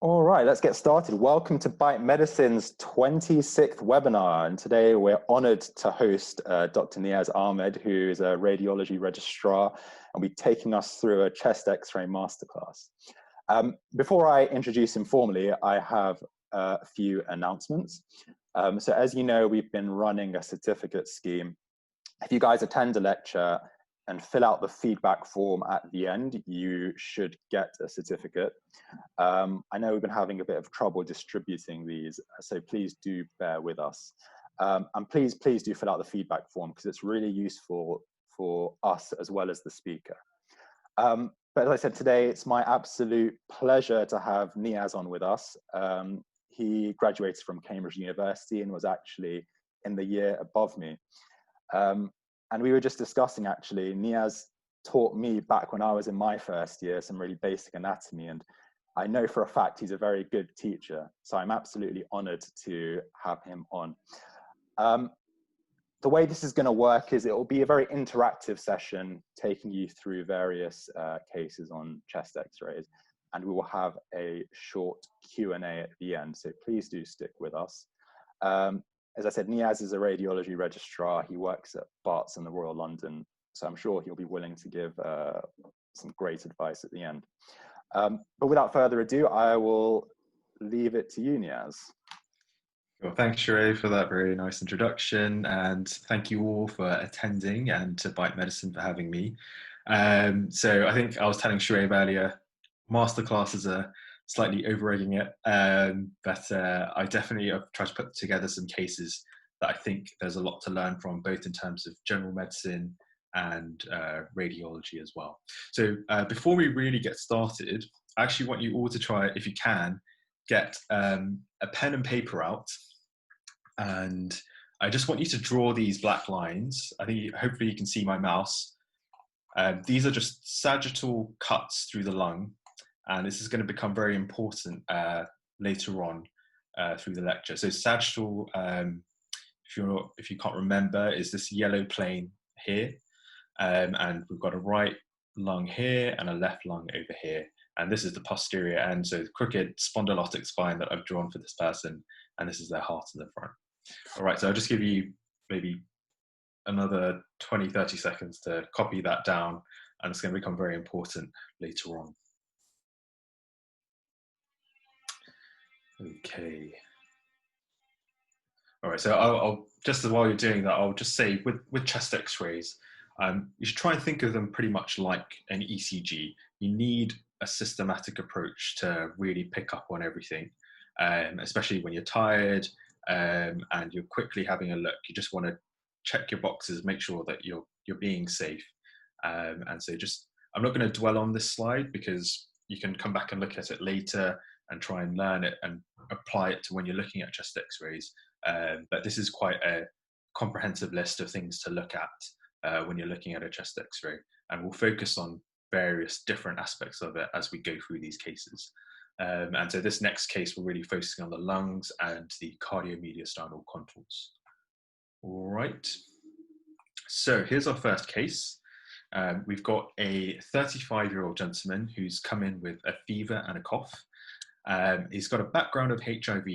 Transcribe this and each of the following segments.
All right, let's get started. Welcome to Bite Medicine's 26th webinar. And today we're honored to host Dr. Niaz Ahmed, who is a radiology registrar, and will be taking us through a chest X-ray masterclass. Before I introduce him formally, I have a few announcements. So as you know, we've been running a certificate scheme. If you guys attend a lecture and fill out the feedback form at the end, you should get a certificate. I know we've been having a bit of trouble distributing these, so please do bear with us. And please do fill out the feedback form because it's really useful for us as well as the speaker. But as I said today, it's my absolute pleasure to have Niaz on with us. He graduated from Cambridge University and was actually in the year above me. And we were just discussing, actually, Niaz taught me back when I was in my first year some really basic anatomy, and I know for a fact he's a very good teacher, so I'm absolutely honored to have him on. The way this is going to work is it will be a very interactive session, taking you through various cases on chest X-rays, and we will have a short Q&A at the end, so please do stick with us. As I said, Niaz is a radiology registrar. He works at Barts in the Royal London, so I'm sure he'll be willing to give some great advice at the end. But without further ado, I will leave it to you, Niaz. Well, thanks, Sheree, for that very nice introduction, and thank you all for attending and to Bite Medicine for having me. So I think I was telling Sheree earlier, masterclasses are slightly over-egging it, but I definitely have tried to put together some cases that I think there's a lot to learn from, both in terms of general medicine and radiology as well. So before we really get started, I actually want you all to try, if you can, get a pen and paper out, and I just want you to draw these black lines. I think hopefully you can see my mouse. These are just sagittal cuts through the lung, and this is going to become very important later on through the lecture. So sagittal, if you can't remember, is this yellow plane here, and we've got a right lung here and a left lung over here, and this is the posterior end, so the crooked spondylotic spine that I've drawn for this person, and this is their heart in the front. All right, so I'll just give you maybe another 20-30 seconds to copy that down, and it's going to become very important later on. Okay. All right, so I'll just while you're doing that, I'll just say with chest X-rays, you should try and think of them pretty much like an ECG. You need a systematic approach to really pick up on everything, especially when you're tired and you're quickly having a look. You just want to check your boxes, make sure that you're being safe. And so I'm not going to dwell on this slide because you can come back and look at it later and try and learn it and apply it to when you're looking at chest X-rays. But this is quite a comprehensive list of things to look at when you're looking at a chest X-ray, and we'll focus on various different aspects of it as we go through these cases. And so this next case, we're really focusing on the lungs and the cardiomediastinal contours. All right, so here's our first case. We've got a 35-year-old gentleman who's come in with a fever and a cough. He's got a background of HIV,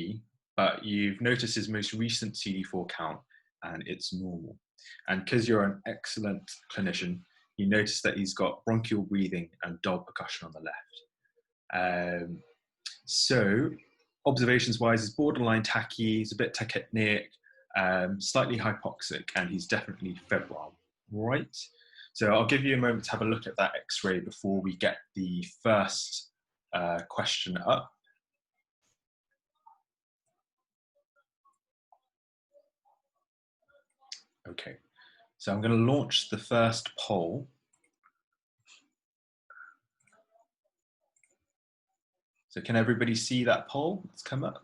but you've noticed his most recent CD4 count, and it's normal. And because you're an excellent clinician, you notice that he's got bronchial breathing and dull percussion on the left. So observations-wise, he's borderline tachy, he's a bit tachypneic, slightly hypoxic, and he's definitely febrile, right? So I'll give you a moment to have a look at that X-ray before we get the first question up. Okay, so I'm going to launch the first poll. So can everybody see that poll that's come up?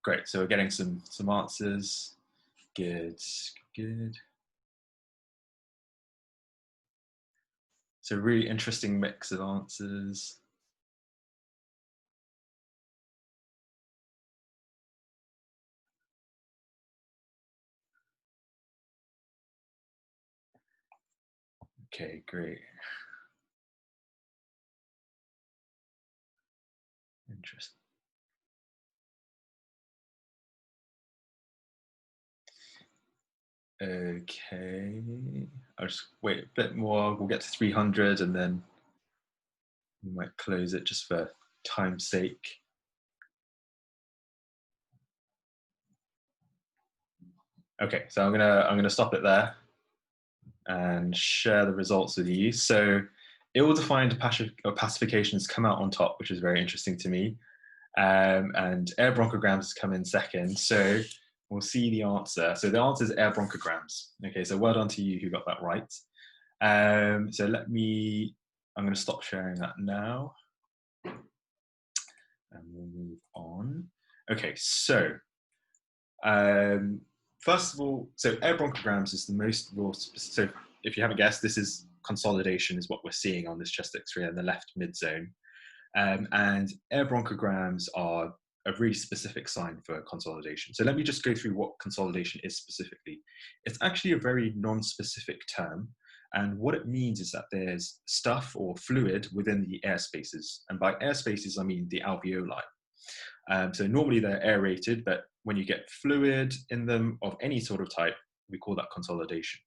Great, so we're getting some answers. Good. So really interesting mix of answers. Okay, great. Interesting. Okay, I'll just wait a bit more. We'll get to 300 and then we might close it just for time's sake. Okay, so I'm gonna stop it there and share the results with you. So ill-defined pacifications come out on top, which is very interesting to me. And air bronchograms come in second. So we'll see the answer. So the answer is air bronchograms. Okay, so well done to you who got that right. So I'm going to stop sharing that now. And we'll move on. Okay, so first of all, so air bronchograms is the most raw. So if you haven't guessed, this is consolidation is what we're seeing on this chest X-ray in the left mid zone. And air bronchograms are a really specific sign for consolidation. So let me just go through what consolidation is specifically. It's actually a very non-specific term. And what it means is that there's stuff or fluid within the air spaces. And by air spaces, I mean the alveoli. So normally they're aerated, but when you get fluid in them of any sort of type, we call that consolidation.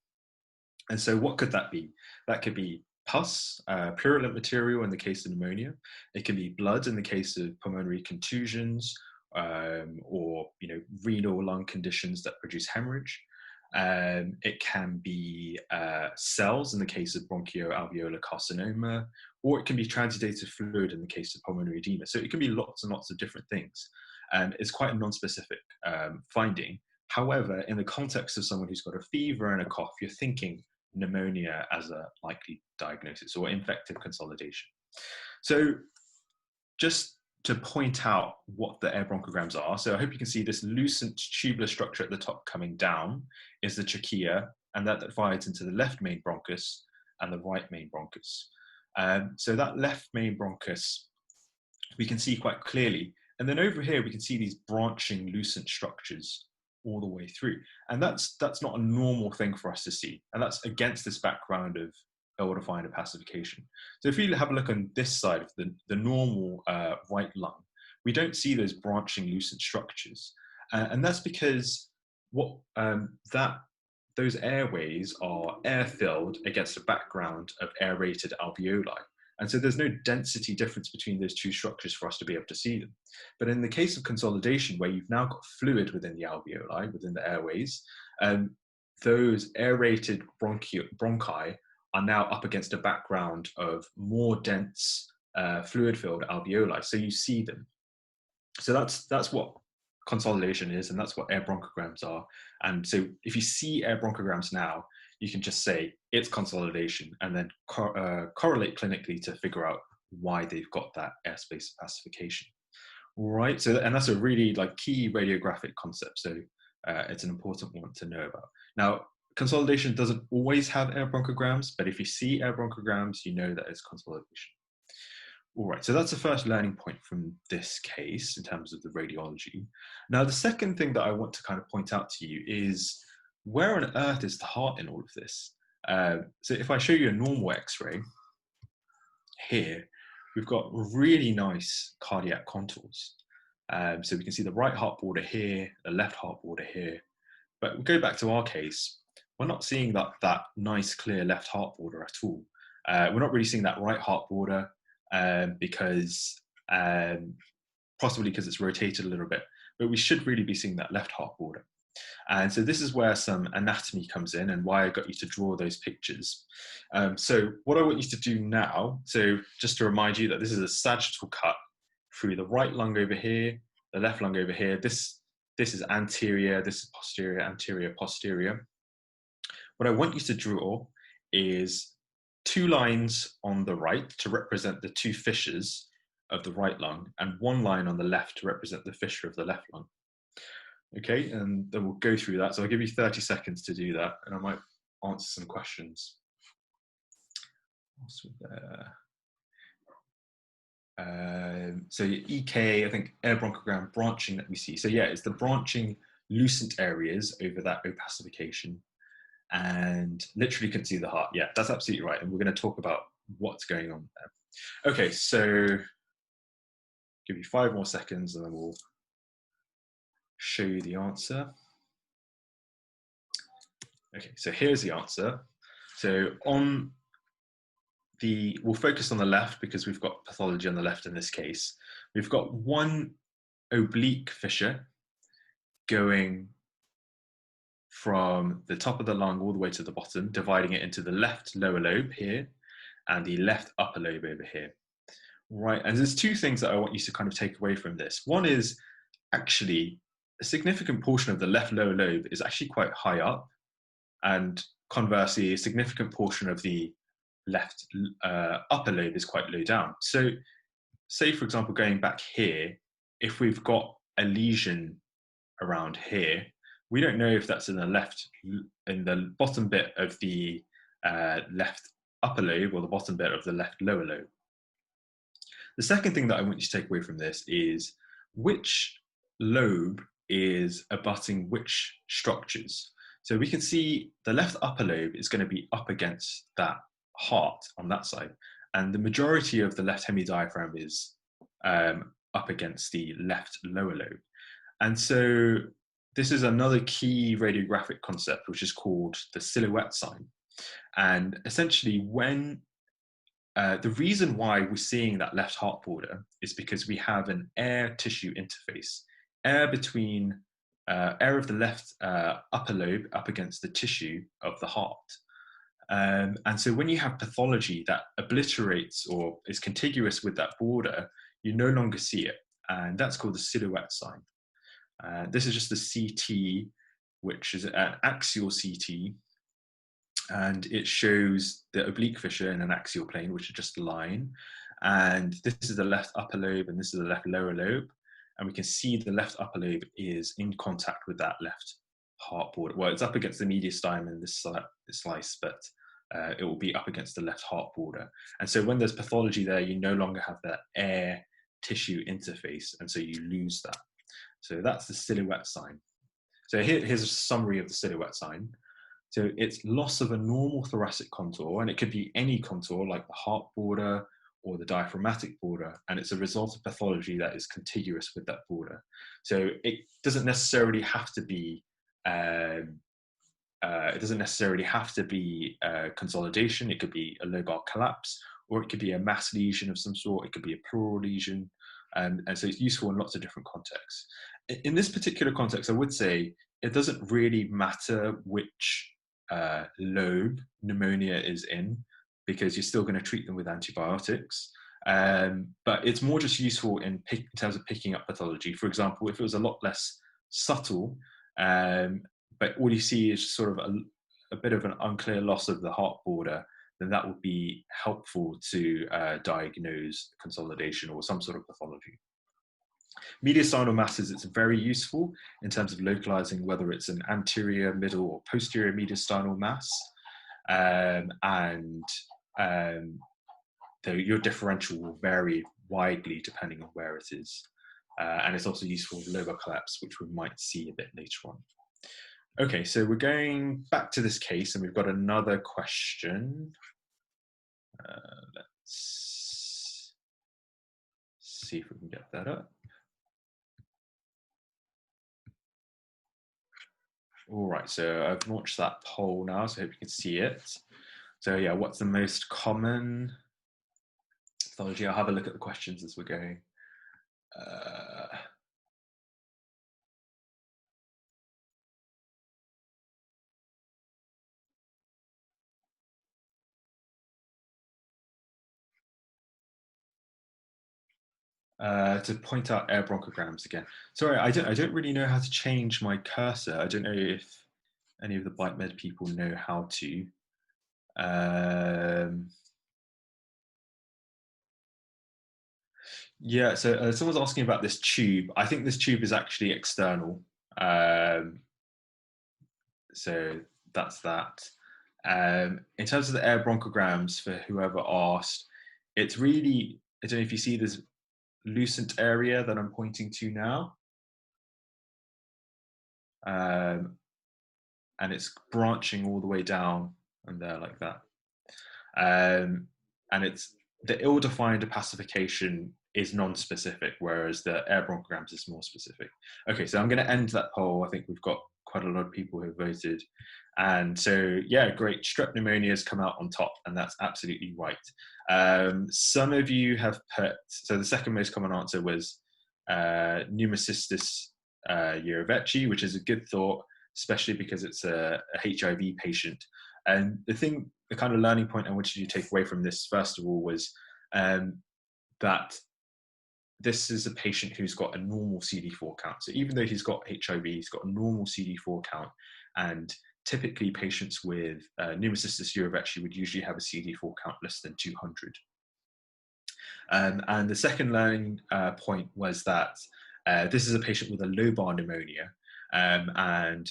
And so what could that be? That could be pus, purulent material in the case of pneumonia. It can be blood in the case of pulmonary contusions, or renal lung conditions that produce hemorrhage. It can be cells in the case of bronchoalveolar carcinoma, or it can be transudated fluid in the case of pulmonary edema. So it can be lots and lots of different things. It's quite a non-specific finding. However, in the context of someone who's got a fever and a cough, you're thinking pneumonia as a likely diagnosis or infective consolidation. So just to point out what the air bronchograms are, so I hope you can see this lucent tubular structure at the top coming down is the trachea, and that divides into the left main bronchus and the right main bronchus. So that left main bronchus we can see quite clearly, and then over here we can see these branching lucent structures all the way through. And that's not a normal thing for us to see. And that's against this background of ill-defined opacification. So if you have a look on this side of the normal right lung, we don't see those branching lucent structures. And that's because those airways are air-filled against a background of aerated alveoli. And so there's no density difference between those two structures for us to be able to see them. But in the case of consolidation, where you've now got fluid within the alveoli, within the airways, those aerated bronchi are now up against a background of more dense fluid-filled alveoli. So you see them. So that's what consolidation is, and that's what air bronchograms are. And so if you see air bronchograms now, you can just say it's consolidation and then correlate clinically to figure out why they've got that airspace opacification. All right, so, and that's a really key radiographic concept. So it's an important one to know about. Now, consolidation doesn't always have air bronchograms, but if you see air bronchograms, you know that it's consolidation. All right, so that's the first learning point from this case in terms of the radiology. Now, the second thing that I want to kind of point out to you is where on earth is the heart in all of this? So if I show you a normal X-ray, here, we've got really nice cardiac contours. So we can see the right heart border here, the left heart border here. But we go back to our case, we're not seeing that nice, clear left heart border at all. We're not really seeing that right heart border because possibly because it's rotated a little bit, but we should really be seeing that left heart border. And so this is where some anatomy comes in and why I got you to draw those pictures. So what I want you to do now, so just to remind you that this is a sagittal cut through the right lung over here, the left lung over here. This is anterior, this is posterior, anterior, posterior. What I want you to draw is 2 lines on the right to represent the 2 fissures of the right lung, and 1 line on the left to represent the fissure of the left lung. Okay, and then we'll go through that. So I'll give you 30 seconds to do that, and I might answer some questions. So your EK, I think air bronchogram branching that we see. So yeah, it's the branching lucent areas over that opacification. and literally couldn't see the heart. Yeah, that's absolutely right. And we're going to talk about what's going on there. Okay, so give you 5 more seconds and then we'll show you the answer. Okay, so here's the answer. So we'll focus on the left because we've got pathology on the left in this case. We've got one oblique fissure going from the top of the lung all the way to the bottom, dividing it into the left lower lobe here and the left upper lobe over here. Right, and there's 2 things that I want you to kind of take away from this. One is actually a significant portion of the left lower lobe is actually quite high up, and conversely, a significant portion of the left upper lobe is quite low down. So say, for example, going back here, if we've got a lesion around here, we don't know if that's in the bottom bit of the left upper lobe or the bottom bit of the left lower lobe. The second thing that I want you to take away from this is which lobe is abutting which structures. So we can see the left upper lobe is going to be up against that heart on that side, and the majority of the left hemidiaphragm is up against the left lower lobe. And so this is another key radiographic concept, which is called the silhouette sign. And essentially, when the reason why we're seeing that left heart border is because we have an air tissue interface, air between air of the left upper lobe up against the tissue of the heart. And so when you have pathology that obliterates or is contiguous with that border, you no longer see it. And that's called the silhouette sign. This is just the CT, which is an axial CT. And it shows the oblique fissure in an axial plane, which is just a line. And this is the left upper lobe, and this is the left lower lobe. And we can see the left upper lobe is in contact with that left heart border. Well, it's up against the mediastinum in this slice, but it will be up against the left heart border. And so when there's pathology there, you no longer have that air tissue interface, and so you lose that. So that's the silhouette sign. So here's a summary of the silhouette sign. So it's loss of a normal thoracic contour, and it could be any contour like the heart border or the diaphragmatic border, and it's a result of pathology that is contiguous with that border. So it doesn't necessarily have to be consolidation. It could be a lobar collapse, or it could be a mass lesion of some sort. It could be a pleural lesion, and so it's useful in lots of different contexts. In this particular context, I would say it doesn't really matter which lobe pneumonia is in, because you're still going to treat them with antibiotics. But it's more just useful in terms of picking up pathology. For example, if it was a lot less subtle, but all you see is sort of a bit of an unclear loss of the heart border, then that would be helpful to diagnose consolidation or some sort of pathology. Mediastinal masses, it's very useful in terms of localizing whether it's an anterior, middle, or posterior mediastinal mass. Your differential will vary widely depending on where it is. And it's also useful in lobar collapse, which we might see a bit later on. Okay, so we're going back to this case, and we've got another question. Let's see if we can get that up. All right, so I've launched that poll now, so I hope you can see it. So yeah, what's the most common pathology? I'll have a look at the questions as we're going. To point out air bronchograms again. Sorry, I don't really know how to change my cursor. I don't know if any of the Bite Med people know how to. Yeah, so someone's asking about this tube. I think this tube is actually external. So that's that. In terms of the air bronchograms, for whoever asked, it's really, I don't know if you see this lucent area that I'm pointing to now. And and it's branching all the way down and there like that. And it's the ill-defined opacification is non-specific, whereas the air bronchograms is more specific. Okay, so I'm going to end that poll. I think we've got quite a lot of people who voted. And so, yeah, great. Strep pneumonia has come out on top, and that's absolutely right. Some of you have put, so the second most common answer was Pneumocystis jirovecii, which is a good thought, especially because it's a HIV patient. And the kind of learning point I wanted you to take away from this, first of all, was that this is a patient who's got a normal CD4 count. So even though he's got HIV, he's got a normal CD4 count. And typically patients with Pneumocystis jirovecii would usually have a CD4 count less than 200. And the second learning point was that this is a patient with a lobar pneumonia. And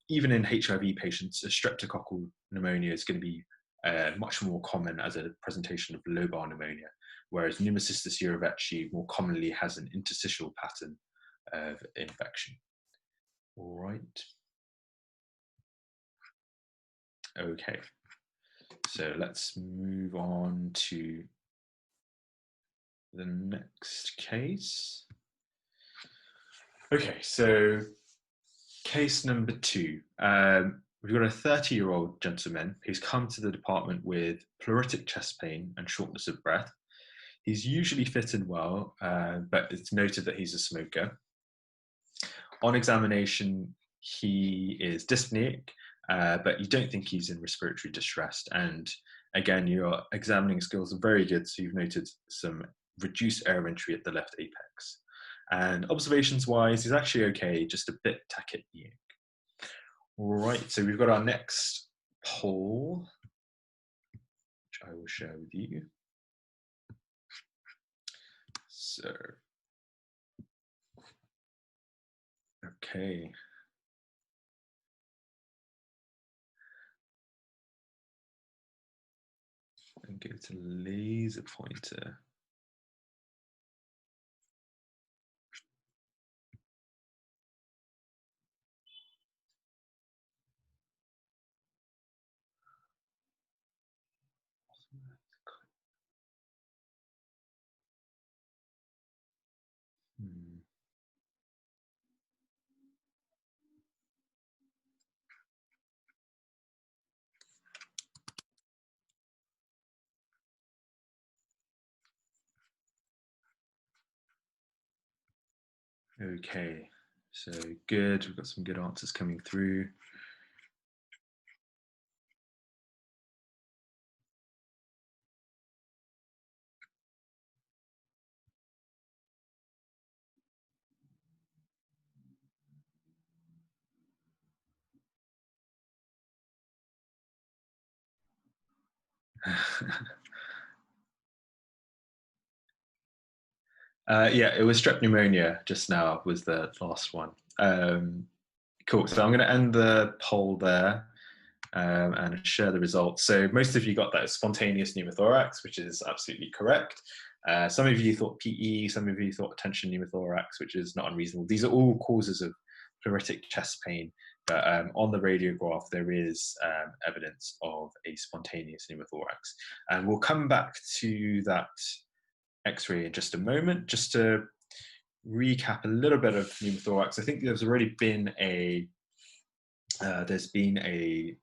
even in HIV patients, a streptococcal pneumonia is going to be much more common as a presentation of lobar pneumonia, whereas Pneumocystis jirovecii more commonly has an interstitial pattern of infection. All right. Okay, so let's move on to the next case. Okay, so case number 2. We've got a 30-year-old gentleman who's come to the department with pleuritic chest pain and shortness of breath. He's usually fit and well, but it's noted that he's a smoker. On examination, he is dyspneic, but you don't think he's in respiratory distress. And again, your examining skills are very good, so you've noted some reduced air entry at the left apex. And observations-wise, he's actually okay, just a bit tachypneic. All right, so we've got our next poll, which I will share with you. So, okay. And go to laser pointer. Okay, so good. We've got some good answers coming through. Yeah, it was strep pneumonia just now was the last one. Cool, so I'm going to end the poll there and share the results. So most of you got that spontaneous pneumothorax, which is absolutely correct. Some of you thought PE, some of you thought tension pneumothorax, which is not unreasonable. These are all causes of pleuritic chest pain, but on the radiograph there is evidence of a spontaneous pneumothorax. And we'll come back to that X-ray in just a moment, just to recap a little bit of pneumothorax. I think there's already been a webinar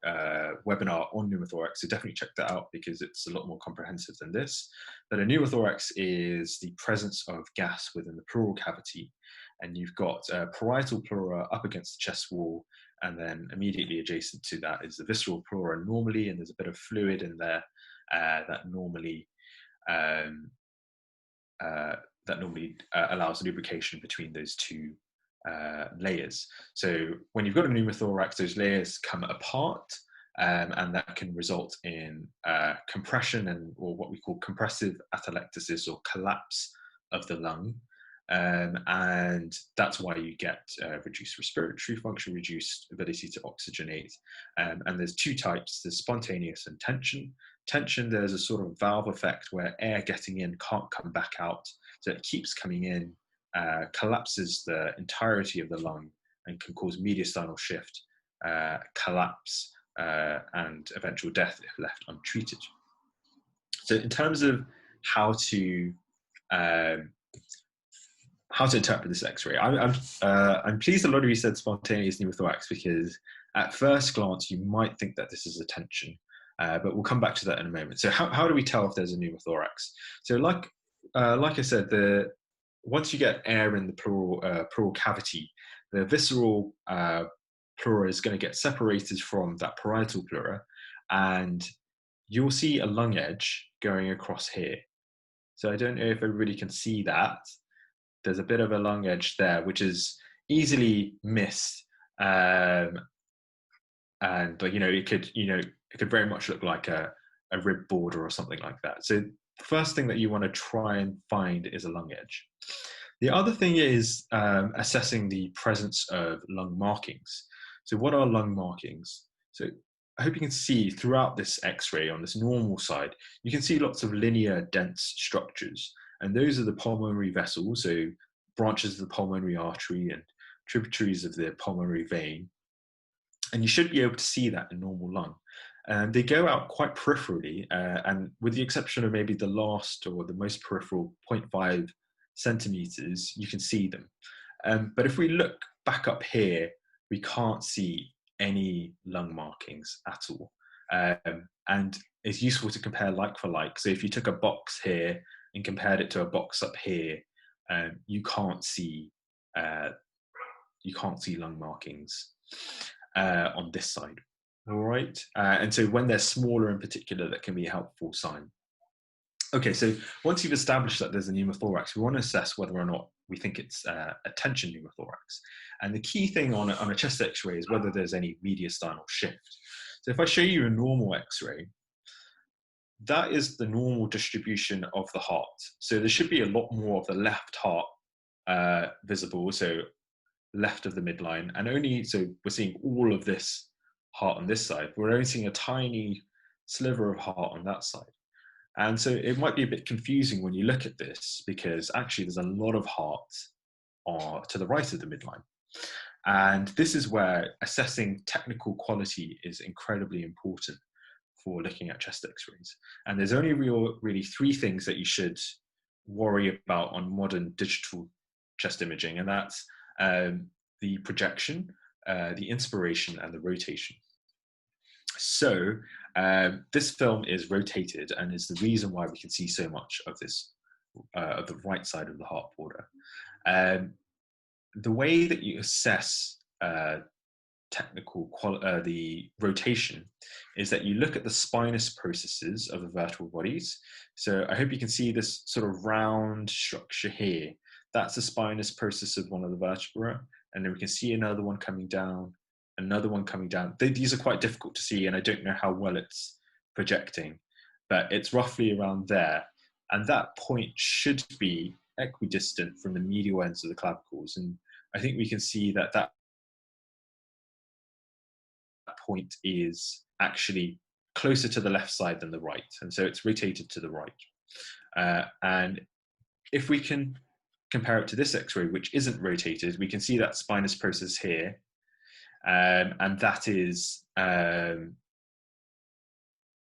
on pneumothorax, so definitely check that out because it's a lot more comprehensive than this. But a pneumothorax is the presence of gas within the pleural cavity, and you've got parietal pleura up against the chest wall, and then immediately adjacent to that is the visceral pleura normally, and there's a bit of fluid in there that normally allows lubrication between those two layers. So when you've got a pneumothorax, those layers come apart, and that can result in compression or what we call compressive atelectasis or collapse of the lung. And that's why you get reduced respiratory function, reduced ability to oxygenate. And there's two types, there's spontaneous and tension. Tension, there's a sort of valve effect where air getting in can't come back out. So it keeps coming in, collapses the entirety of the lung and can cause mediastinal shift collapse and eventual death if left untreated. So in terms of how to interpret this X-ray, I'm pleased a lot of you said spontaneous pneumothorax, because at first glance you might think that this is a tension, but we'll come back to that in a moment. So how do we tell if there's a pneumothorax? So like I said, once you get air in the pleural cavity, the visceral pleura is going to get separated from that parietal pleura, and you'll see a lung edge going across here. So I don't know if everybody can see that. There's a bit of a lung edge there, which is easily missed, and it could very much look like a rib border or something like that. So the first thing that you want to try and find is a lung edge. The other thing is assessing the presence of lung markings. So what are lung markings? So I hope you can see throughout this X-ray on this normal side, you can see lots of linear dense structures. And those are the pulmonary vessels, so branches of the pulmonary artery and tributaries of the pulmonary vein. And you should be able to see that in normal lung. And they go out quite peripherally, and with the exception of maybe the last or the most peripheral 0.5 centimeters, you can see them. But if we look back up here, we can't see any lung markings at all. And it's useful to compare like for like. So if you took a box here and compared it to a box up here, you can't see lung markings on this side. All right, and so when they're smaller in particular, that can be a helpful sign. Okay, so once you've established that there's a pneumothorax, we want to assess whether or not we think it's a tension pneumothorax. And the key thing on a chest X-ray is whether there's any mediastinal shift. So if I show you a normal X-ray, that is the normal distribution of the heart. So there should be a lot more of the left heart visible, so left of the midline, and so we're seeing all of this heart on this side. We're only seeing a tiny sliver of heart on that side. And so it might be a bit confusing when you look at this, because actually there's a lot of heart to the right of the midline. And this is where assessing technical quality is incredibly important for looking at chest X-rays. And there's only really three things that you should worry about on modern digital chest imaging, and that's the projection, the inspiration, and the rotation. So this film is rotated, and is the reason why we can see so much of this, of the right side of the heart border. The way that you assess the rotation is that you look at the spinous processes of the vertebral bodies. So I hope you can see this sort of round structure here. That's the spinous process of one of the vertebrae, and then we can see another one coming down, another one coming down. These are quite difficult to see, and I don't know how well it's projecting, but it's roughly around there. And that point should be equidistant from the medial ends of the clavicles. And I think we can see that that point is actually closer to the left side than the right. And so it's rotated to the right. And if we can compare it to this X-ray, which isn't rotated, we can see that spinous process here. And that is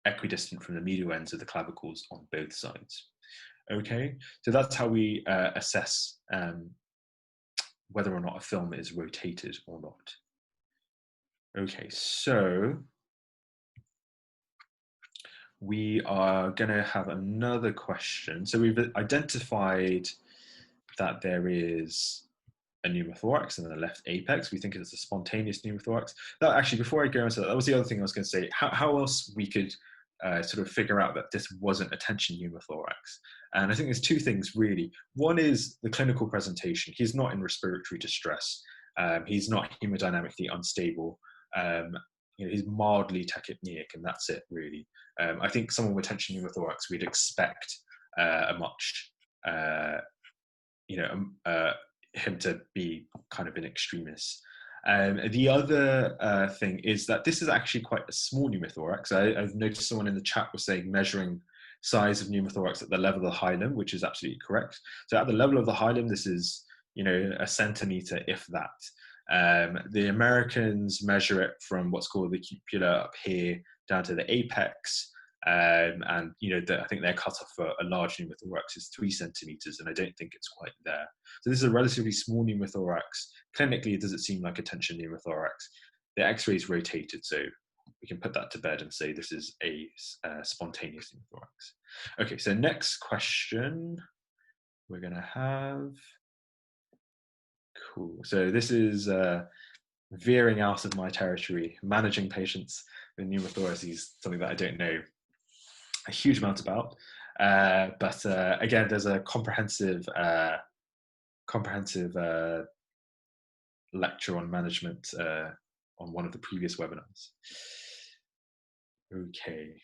equidistant from the medial ends of the clavicles on both sides. Okay, so that's how we assess whether or not a film is rotated or not. Okay, so we are going to have another question. So we've identified that there is a pneumothorax in the left apex. We think it's a spontaneous pneumothorax. That actually, before I go into that, that was the other thing I was going to say. How else we could sort of figure out that this wasn't a tension pneumothorax? And I think there's two things really. One is the clinical presentation. He's not in respiratory distress. He's not hemodynamically unstable. He's mildly tachypneic, and that's it really. I think someone with tension pneumothorax, we'd expect him to be kind of an extremist. The other thing is that this is actually quite a small pneumothorax. I've noticed someone in the chat was saying measuring size of pneumothorax at the level of the hilum, which is absolutely correct. So at the level of the hilum, this is, a centimeter, if that. The Americans measure it from what's called the cupula up here down to the apex, and I think their cutoff for a large pneumothorax is 3 centimeters, and I don't think it's quite there. So this is a relatively small pneumothorax. Clinically, it doesn't seem like a tension pneumothorax. The X-ray is rotated, so we can put that to bed and say this is a spontaneous pneumothorax. Okay, so next question we're going to have. Cool. So this is veering out of my territory. Managing patients with pneumothorax is something that I don't know a huge amount about. But again, there's a comprehensive lecture on management on one of the previous webinars. Okay.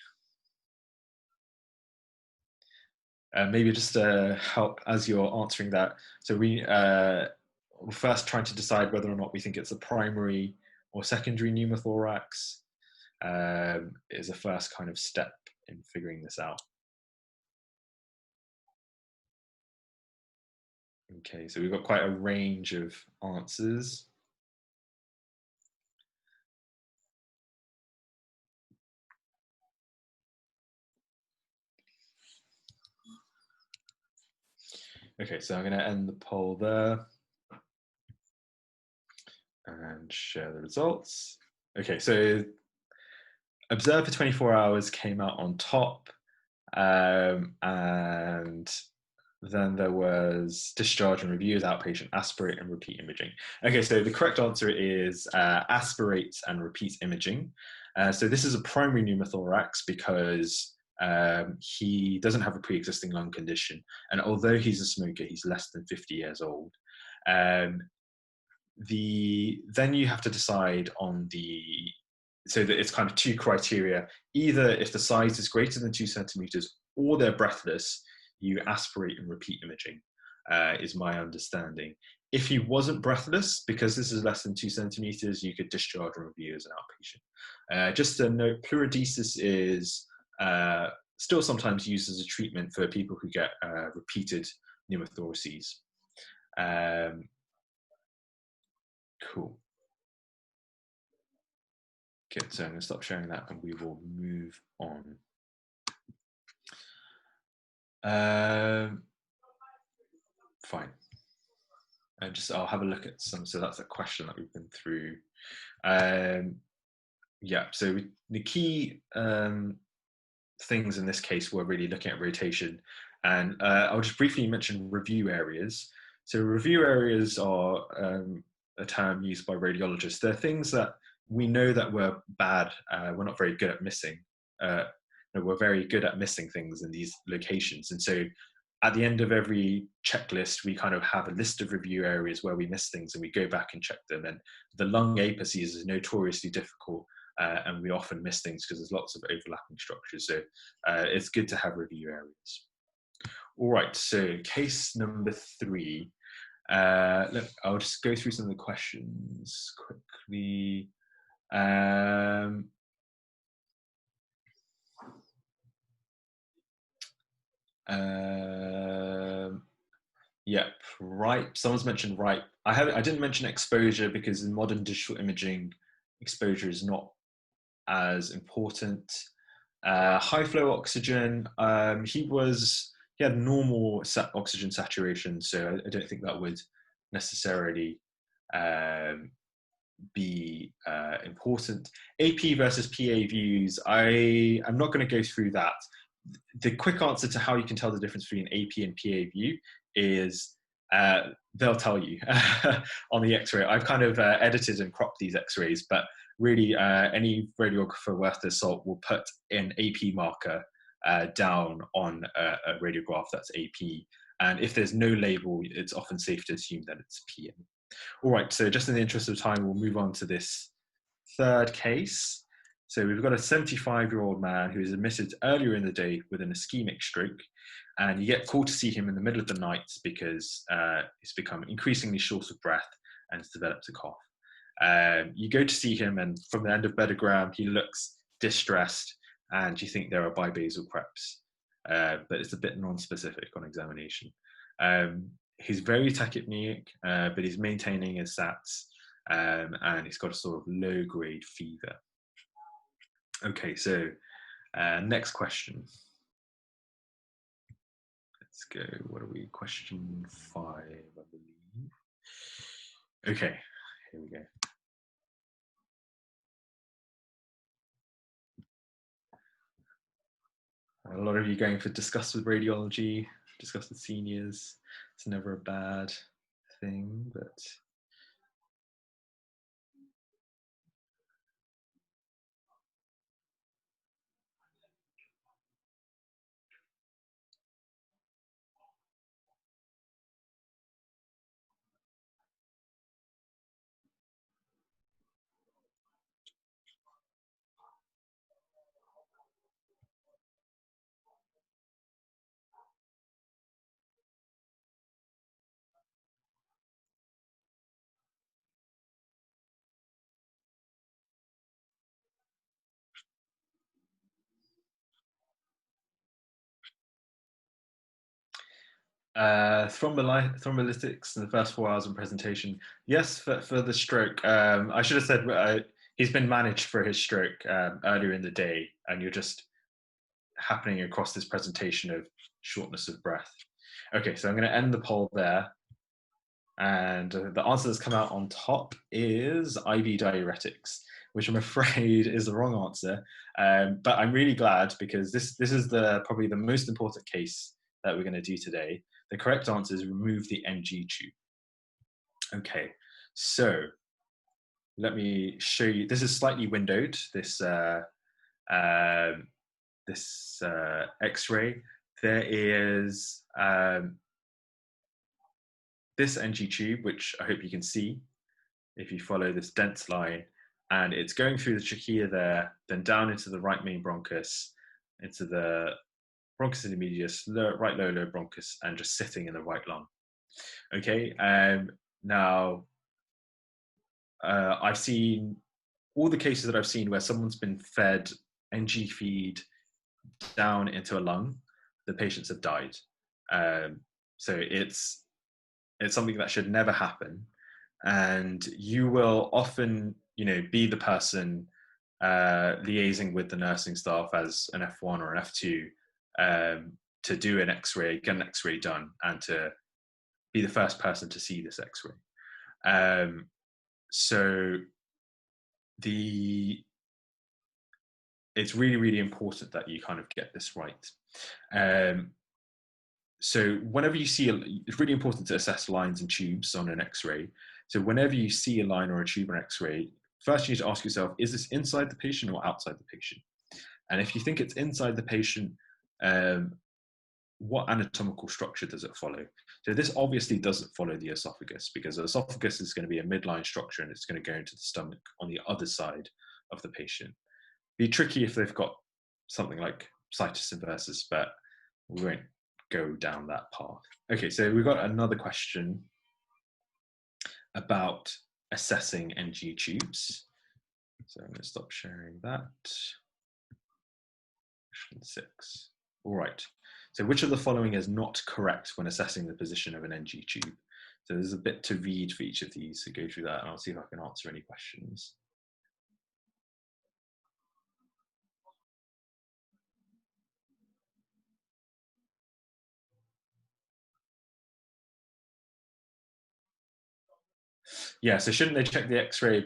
Maybe just to help as you're answering that. So we're first trying to decide whether or not we think it's a primary or secondary pneumothorax is a first kind of step in figuring this out. Okay, so we've got quite a range of answers. Okay, so I'm going to end the poll there and share the results. Okay, so observe for 24 hours came out on top, and then there was discharge and review as outpatient, aspirate and repeat imaging. Okay, so the correct answer is aspirate and repeat imaging. So this is a primary pneumothorax because he doesn't have a pre-existing lung condition, and although he's a smoker, he's less than 50 years old. Then you have to decide on so that it's kind of 2 criteria. Either if the size is greater than 2 centimeters or they're breathless, you aspirate and repeat imaging, is my understanding. If he wasn't breathless, because this is less than 2 centimeters, you could discharge and review as an outpatient. Just a note, pleurodesis is still sometimes used as a treatment for people who get repeated pneumothoraces. Cool. Okay, so I'm going to stop sharing that and we will move on. Fine. I'll have a look at some. So that's a question that we've been through. Yeah, so the key things in this case were really looking at rotation, and I'll just briefly mention review areas. So review areas are a term used by radiologists. They're things that we know that we're bad, we're not very good at missing. We're very good at missing things in these locations. And so at the end of every checklist, we kind of have a list of review areas where we miss things and we go back and check them. And the lung apices is notoriously difficult, and we often miss things because there's lots of overlapping structures. So it's good to have review areas. All right, so case number 3. Look, I'll just go through some of the questions quickly. Yep, right. Someone's mentioned right. I didn't mention exposure because in modern digital imaging, exposure is not as important. High flow oxygen. He had normal oxygen saturation, so I don't think that would necessarily be important. AP versus PA views. I'm not going to go through that. The quick answer to how you can tell the difference between AP and PA view is they'll tell you on the X-ray. I've kind of edited and cropped these X-rays, but really any radiographer worth their salt will put an AP marker down on a radiograph that's AP. And if there's no label, it's often safe to assume that it's PM. All right, so just in the interest of time, we'll move on to this third case. So we've got a 75-year-old man who was admitted earlier in the day with an ischemic stroke, and you get called to see him in the middle of the night because he's become increasingly short of breath and has developed a cough. You go to see him, and from the endobedrogram, he looks distressed, and you think there are bibasal creps, but it's a bit non-specific on examination. He's very tachypneic, but he's maintaining his SATs. and he's got a sort of low-grade fever. Okay, so next question. Let's go, what are we, question 5, I believe. Okay, here we go. A lot of you going for discuss with radiology, discuss with seniors. It's never a bad thing, but thrombolytics in the first 4 hours of presentation. Yes, for the stroke. I should have said he's been managed for his stroke earlier in the day, and you're just happening across this presentation of shortness of breath. Okay, so I'm going to end the poll there. And the answer that's come out on top is IV diuretics, which I'm afraid is the wrong answer. But I'm really glad, because this is probably the most important case that we're going to do today. The correct answer is remove the NG tube. Okay, so let me show you. This is slightly windowed, this X-ray. There is this NG tube, which I hope you can see if you follow this dense line, and it's going through the trachea there, then down into the right main bronchus, into the bronchus intermedius, right lower bronchus, and just sitting in the right lung. Okay, now I've seen all the cases that I've seen where someone's been fed NG feed down into a lung, the patients have died. So it's something that should never happen, and you will often, be the person liaising with the nursing staff as an F1 or an F2 to do an X-ray, get an X-ray done, and to be the first person to see this X-ray. So it's really, really important that you kind of get this right. So whenever you see, it's really important to assess lines and tubes on an X-ray. So whenever you see a line or a tube on X-ray, first you need to ask yourself, is this inside the patient or outside the patient? And if you think it's inside the patient, what anatomical structure does it follow? So this obviously doesn't follow the esophagus, because the esophagus is going to be a midline structure and it's going to go into the stomach on the other side of the patient. Be tricky if they've got something like situs inversus, but we won't go down that path. Okay, so we've got another question about assessing NG tubes. So I'm going to stop sharing that. Question 6. All right. So which of the following is not correct when assessing the position of an NG tube? So there's a bit to read for each of these, so go through that and I'll see if I can answer any questions. Yeah, so shouldn't they check the X-ray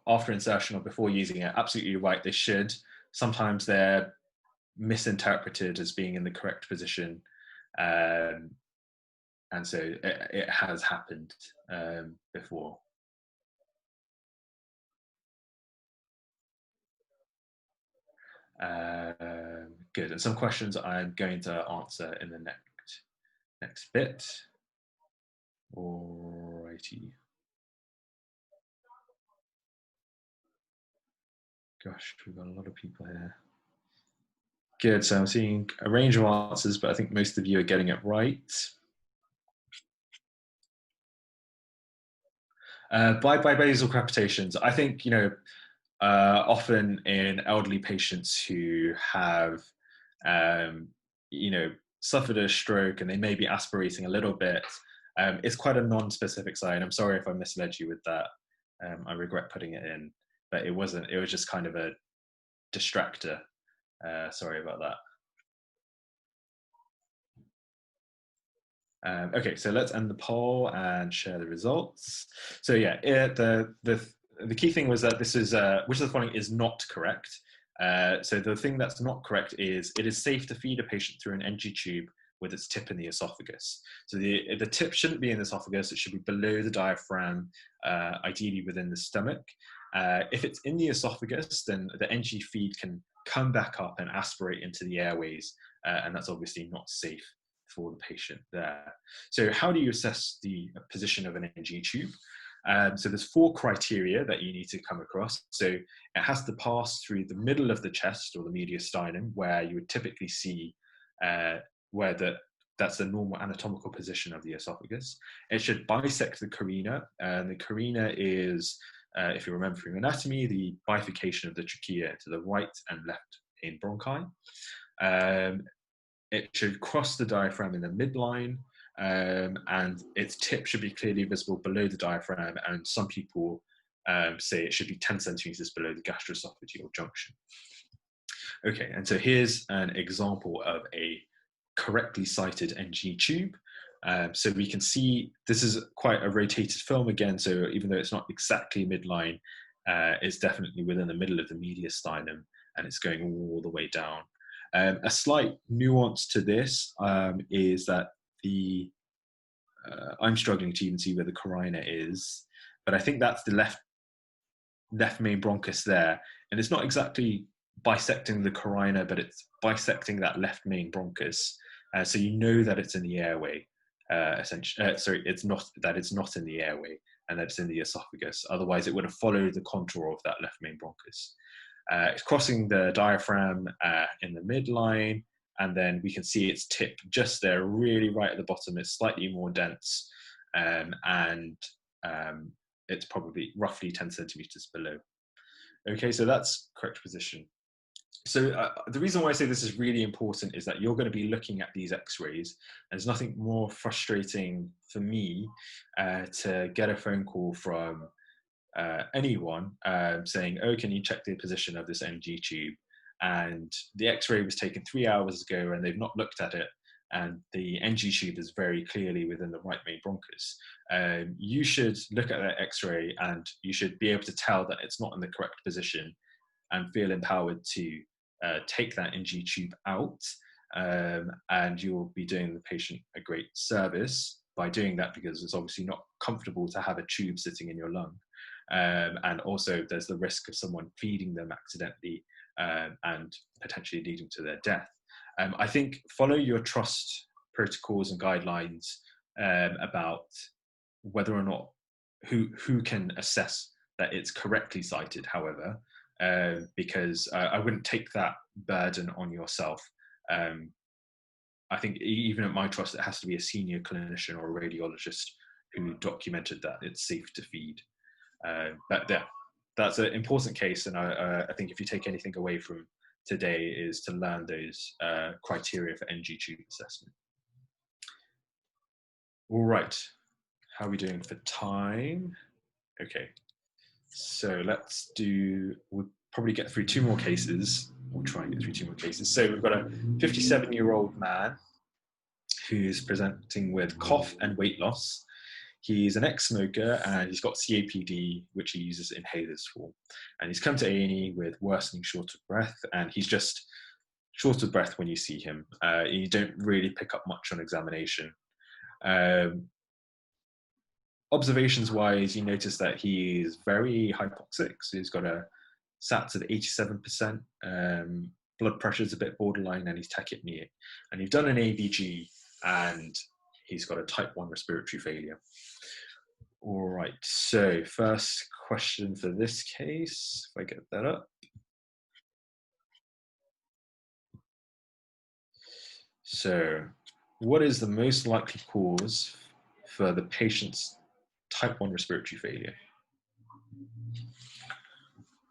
after insertion or before using it? Absolutely right, they should. Sometimes they're misinterpreted as being in the correct position. And so it has happened before. Good, and some questions I'm going to answer in the next bit. Alrighty. Gosh, we've got a lot of people here. Good, so I'm seeing a range of answers, but I think most of you are getting it right. Bisal crepitations, I think, often in elderly patients who have, suffered a stroke and they may be aspirating a little bit, it's quite a non-specific sign. I'm sorry if I misled you with that. I regret putting it in, but it wasn't. It was just kind of a distractor. Sorry about that. Okay, so let's end the poll and share the results. So yeah, the key thing was that this is which of the following is not correct. So the thing that's not correct is it is safe to feed a patient through an NG tube with its tip in the esophagus. So the tip shouldn't be in the esophagus, it should be below the diaphragm, ideally within the stomach. If it's in the esophagus, then the NG feed can come back up and aspirate into the airways, and that's obviously not safe for the patient there. So how do you assess the position of an NG tube? So there's 4 criteria that you need to come across. So it has to pass through the middle of the chest or the mediastinum, where you would typically see that's the normal anatomical position of the esophagus. It should bisect the carina, and the carina is, if you remember from anatomy, the bifurcation of the trachea to the right and left main bronchi. It should cross the diaphragm in the midline, and its tip should be clearly visible below the diaphragm, and some people say it should be 10 centimeters below the gastroesophageal junction. Okay, and so here's an example of a correctly sited NG tube. So we can see this is quite a rotated film again, so even though it's not exactly midline, it's definitely within the middle of the mediastinum, and it's going all the way down. A slight nuance to this is that I'm struggling to even see where the carina is, but I think that's the left main bronchus there, and it's not exactly bisecting the carina, but it's bisecting that left main bronchus. So you know that it's in the airway. Sorry, it's not in the airway, and that it's in the esophagus. Otherwise, it would have followed the contour of that left main bronchus. It's crossing the diaphragm in the midline, and then we can see its tip just there, really right at the bottom. It's slightly more dense, and it's probably roughly 10 centimeters below. Okay, so that's correct position. So the reason why I say this is really important is that you're going to be looking at these X-rays. There's nothing more frustrating for me to get a phone call from anyone saying, oh, can you check the position of this NG tube? And the X-ray was taken 3 hours ago and they've not looked at it, and the NG tube is very clearly within the right main bronchus. You should look at that X-ray and you should be able to tell that it's not in the correct position and feel empowered to take that NG tube out, and you'll be doing the patient a great service by doing that, because it's obviously not comfortable to have a tube sitting in your lung. And also there's the risk of someone feeding them accidentally and potentially leading to their death. I think follow your trust protocols and guidelines about whether or not who can assess that it's correctly cited, however, because I wouldn't take that burden on yourself. I think even at my trust, it has to be a senior clinician or a radiologist who documented that it's safe to feed. But yeah, that's an important case, and I think if you take anything away from today is to learn those criteria for NG tube assessment. All right, how are we doing for time? Okay, so we'll probably get through 2 more cases. We'll try and get through 2 more cases. So we've got a 57-year-old man who's presenting with cough and weight loss. He's an ex-smoker and he's got COPD, which he uses inhalers for. And he's come to A&E with worsening short of breath, and he's just short of breath when you see him. You don't really pick up much on examination. Observations-wise, you notice that he's very hypoxic, so he's got a SATs of 87%, blood pressure is a bit borderline, and he's tachypneic. And you've done an ABG, and he's got a type 1 respiratory failure. All right, so first question for this case, if I get that up. So, what is the most likely cause for the patient's type 1 respiratory failure?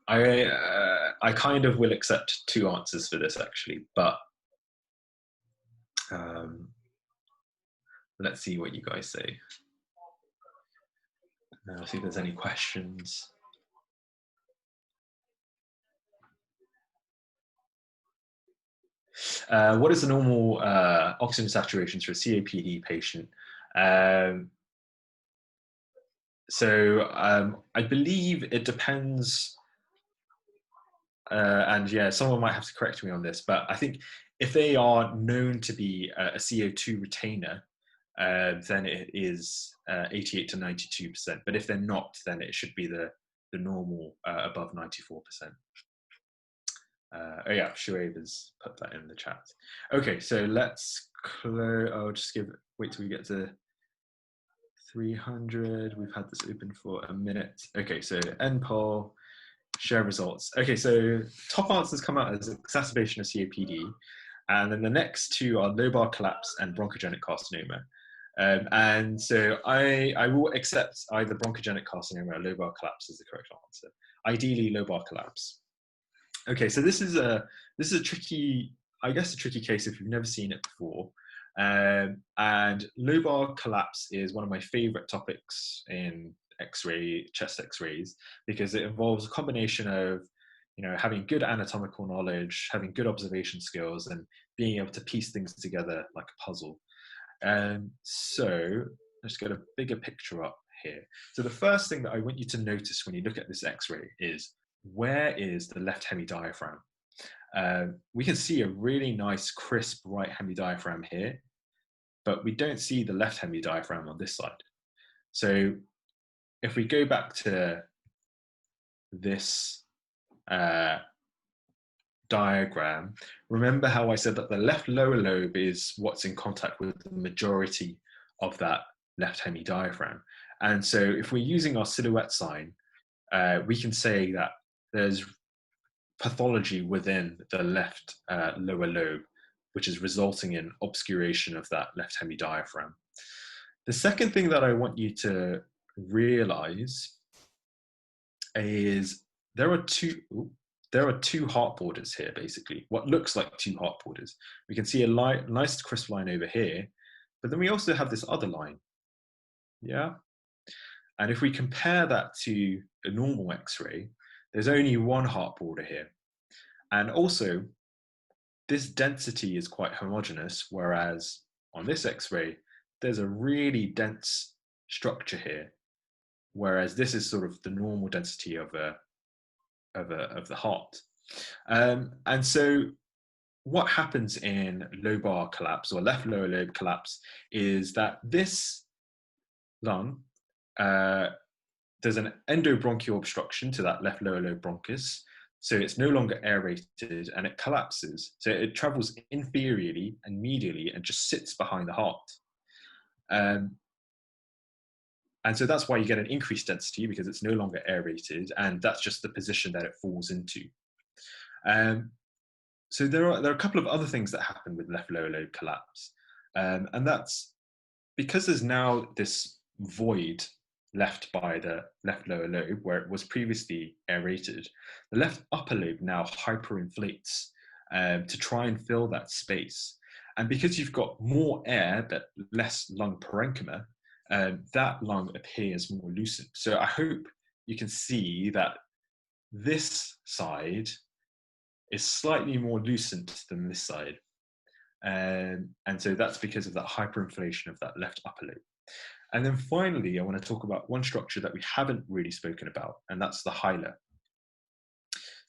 I kind of will accept 2 answers for this actually, but let's see what you guys say. I'll see if there's any questions. What is the normal oxygen saturations for a COPD patient? I believe it depends, and yeah, someone might have to correct me on this, but I think if they are known to be a CO2 retainer, then it is 88 to 92%. But if they're not, then it should be the normal above 94%. Oh yeah, Shoaib has put that in the chat. Okay, so let's close. I'll just wait till we get to 300. We've had this open for a minute. Okay, so end poll, share results. Okay, so top answers come out as exacerbation of COPD, and then the next two are lobar collapse and bronchogenic carcinoma. And so I will accept either bronchogenic carcinoma or lobar collapse as the correct answer. Ideally, lobar collapse. Okay, so this is a tricky, I guess, a tricky case if you've never seen it before. And lobar collapse is one of my favorite topics in X-ray, chest X-rays, because it involves a combination of, having good anatomical knowledge, having good observation skills, and being able to piece things together like a puzzle. So let's get a bigger picture up here. So the first thing that I want you to notice when you look at this X-ray is, where is the left hemidiaphragm? We can see a really nice crisp right hemidiaphragm here, but we don't see the left hemidiaphragm on this side. So if we go back to this diagram, remember how I said that the left lower lobe is what's in contact with the majority of that left hemidiaphragm. And so if we're using our silhouette sign, we can say that there's pathology within the left lower lobe, which is resulting in obscuration of that left hemidiaphragm. The second thing that I want you to realize is there are two heart borders here, basically, what looks like two heart borders. We can see a nice crisp line over here, but then we also have this other line. Yeah. And if we compare that to a normal X-ray, there's only one heart border here. And also, this density is quite homogeneous, whereas on this X-ray, there's a really dense structure here, whereas this is sort of the normal density of the heart. And so what happens in lobar collapse or left lower lobe collapse is that this lung, there's an endobronchial obstruction to that left lower lobe bronchus, so it's no longer aerated and it collapses. So it travels inferiorly and medially and just sits behind the heart. And so that's why you get an increased density, because it's no longer aerated, and that's just the position that it falls into. So there are a couple of other things that happen with left lower lobe collapse. And that's because there's now this void left by the left lower lobe where it was previously aerated, the left upper lobe now hyperinflates to try and fill that space. And because you've got more air but less lung parenchyma, that lung appears more lucent. So I hope you can see that this side is slightly more lucent than this side. And so that's because of that hyperinflation of that left upper lobe. And then finally, I want to talk about one structure that we haven't really spoken about, and that's the hilar.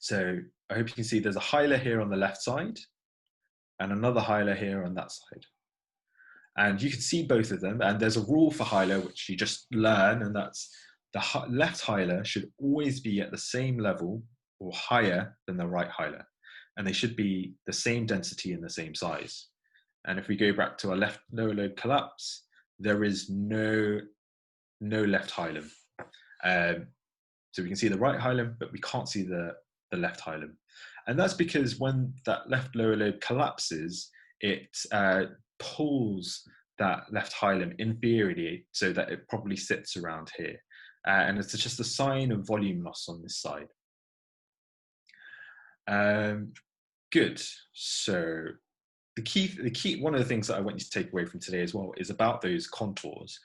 So I hope you can see there's a hilar here on the left side and another hilar here on that side. And you can see both of them, and there's a rule for hilar which you just learn, and that's the left hilar should always be at the same level or higher than the right hilar, and they should be the same density and the same size. And if we go back to our left lower lobe collapse, there is no left hilum. So we can see the right hilum, but we can't see the left hilum. And that's because when that left lower lobe collapses, it pulls that left hilum inferiorly so that it probably sits around here. And it's just a sign of volume loss on this side. Good. So one of the things that I want you to take away from today as well is about those contours.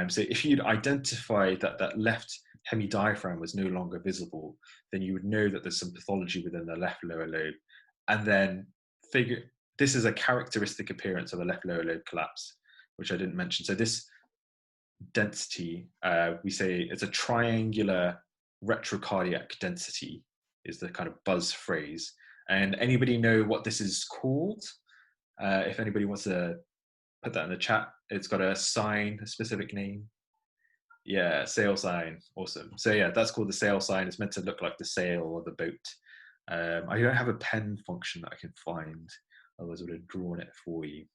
So if you'd identify that that left hemidiaphragm was no longer visible, then you would know that there's some pathology within the left lower lobe. And then this is a characteristic appearance of a left lower lobe collapse, which I didn't mention. So this density, we say it's a triangular retrocardiac density is the kind of buzz phrase. And anybody know what this is called? If anybody wants to put that in the chat, it's got a sign, a specific name. Yeah, sail sign, awesome. So yeah, that's called the sail sign. It's meant to look like the sail of the boat. I don't have a pen function that I can find, otherwise I would have drawn it for you.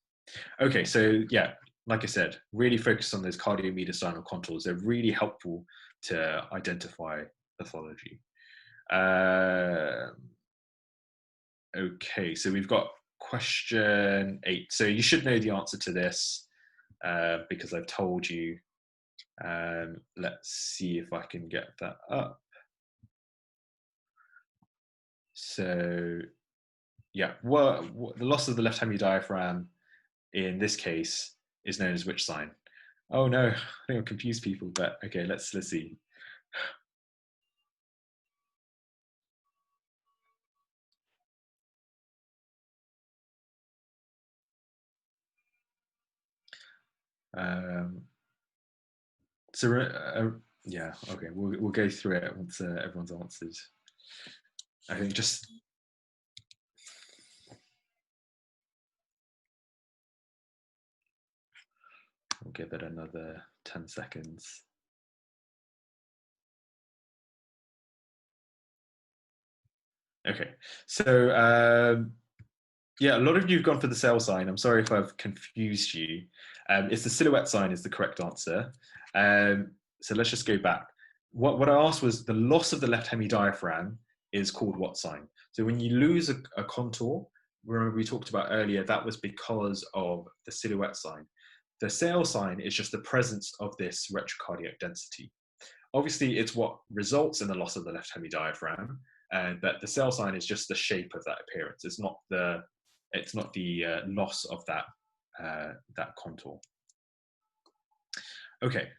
Okay, so yeah, like I said, really focus on those cardiomediastinal contours. They're really helpful to identify pathology. Okay, so we've got question 8. So you should know the answer to this because I've told you. Let's see if I can get that up. So yeah, the loss of the left hemidiaphragm in this case is known as which sign? Oh no, I think I've confused people, but okay, let's see. Yeah, okay, we'll go through it once everyone's answered. I think just we'll give it another 10 seconds. Okay, so yeah, a lot of you have gone for the sail sign. I'm sorry if I've confused you. It's the silhouette sign is the correct answer. So let's just go back. What I asked was the loss of the left hemidiaphragm is called what sign? So when you lose a contour, remember we talked about earlier, that was because of the silhouette sign. The sail sign is just the presence of this retrocardiac density. Obviously, it's what results in the loss of the left hemidiaphragm, but the sail sign is just the shape of that appearance. It's not the loss of that contour. Okay,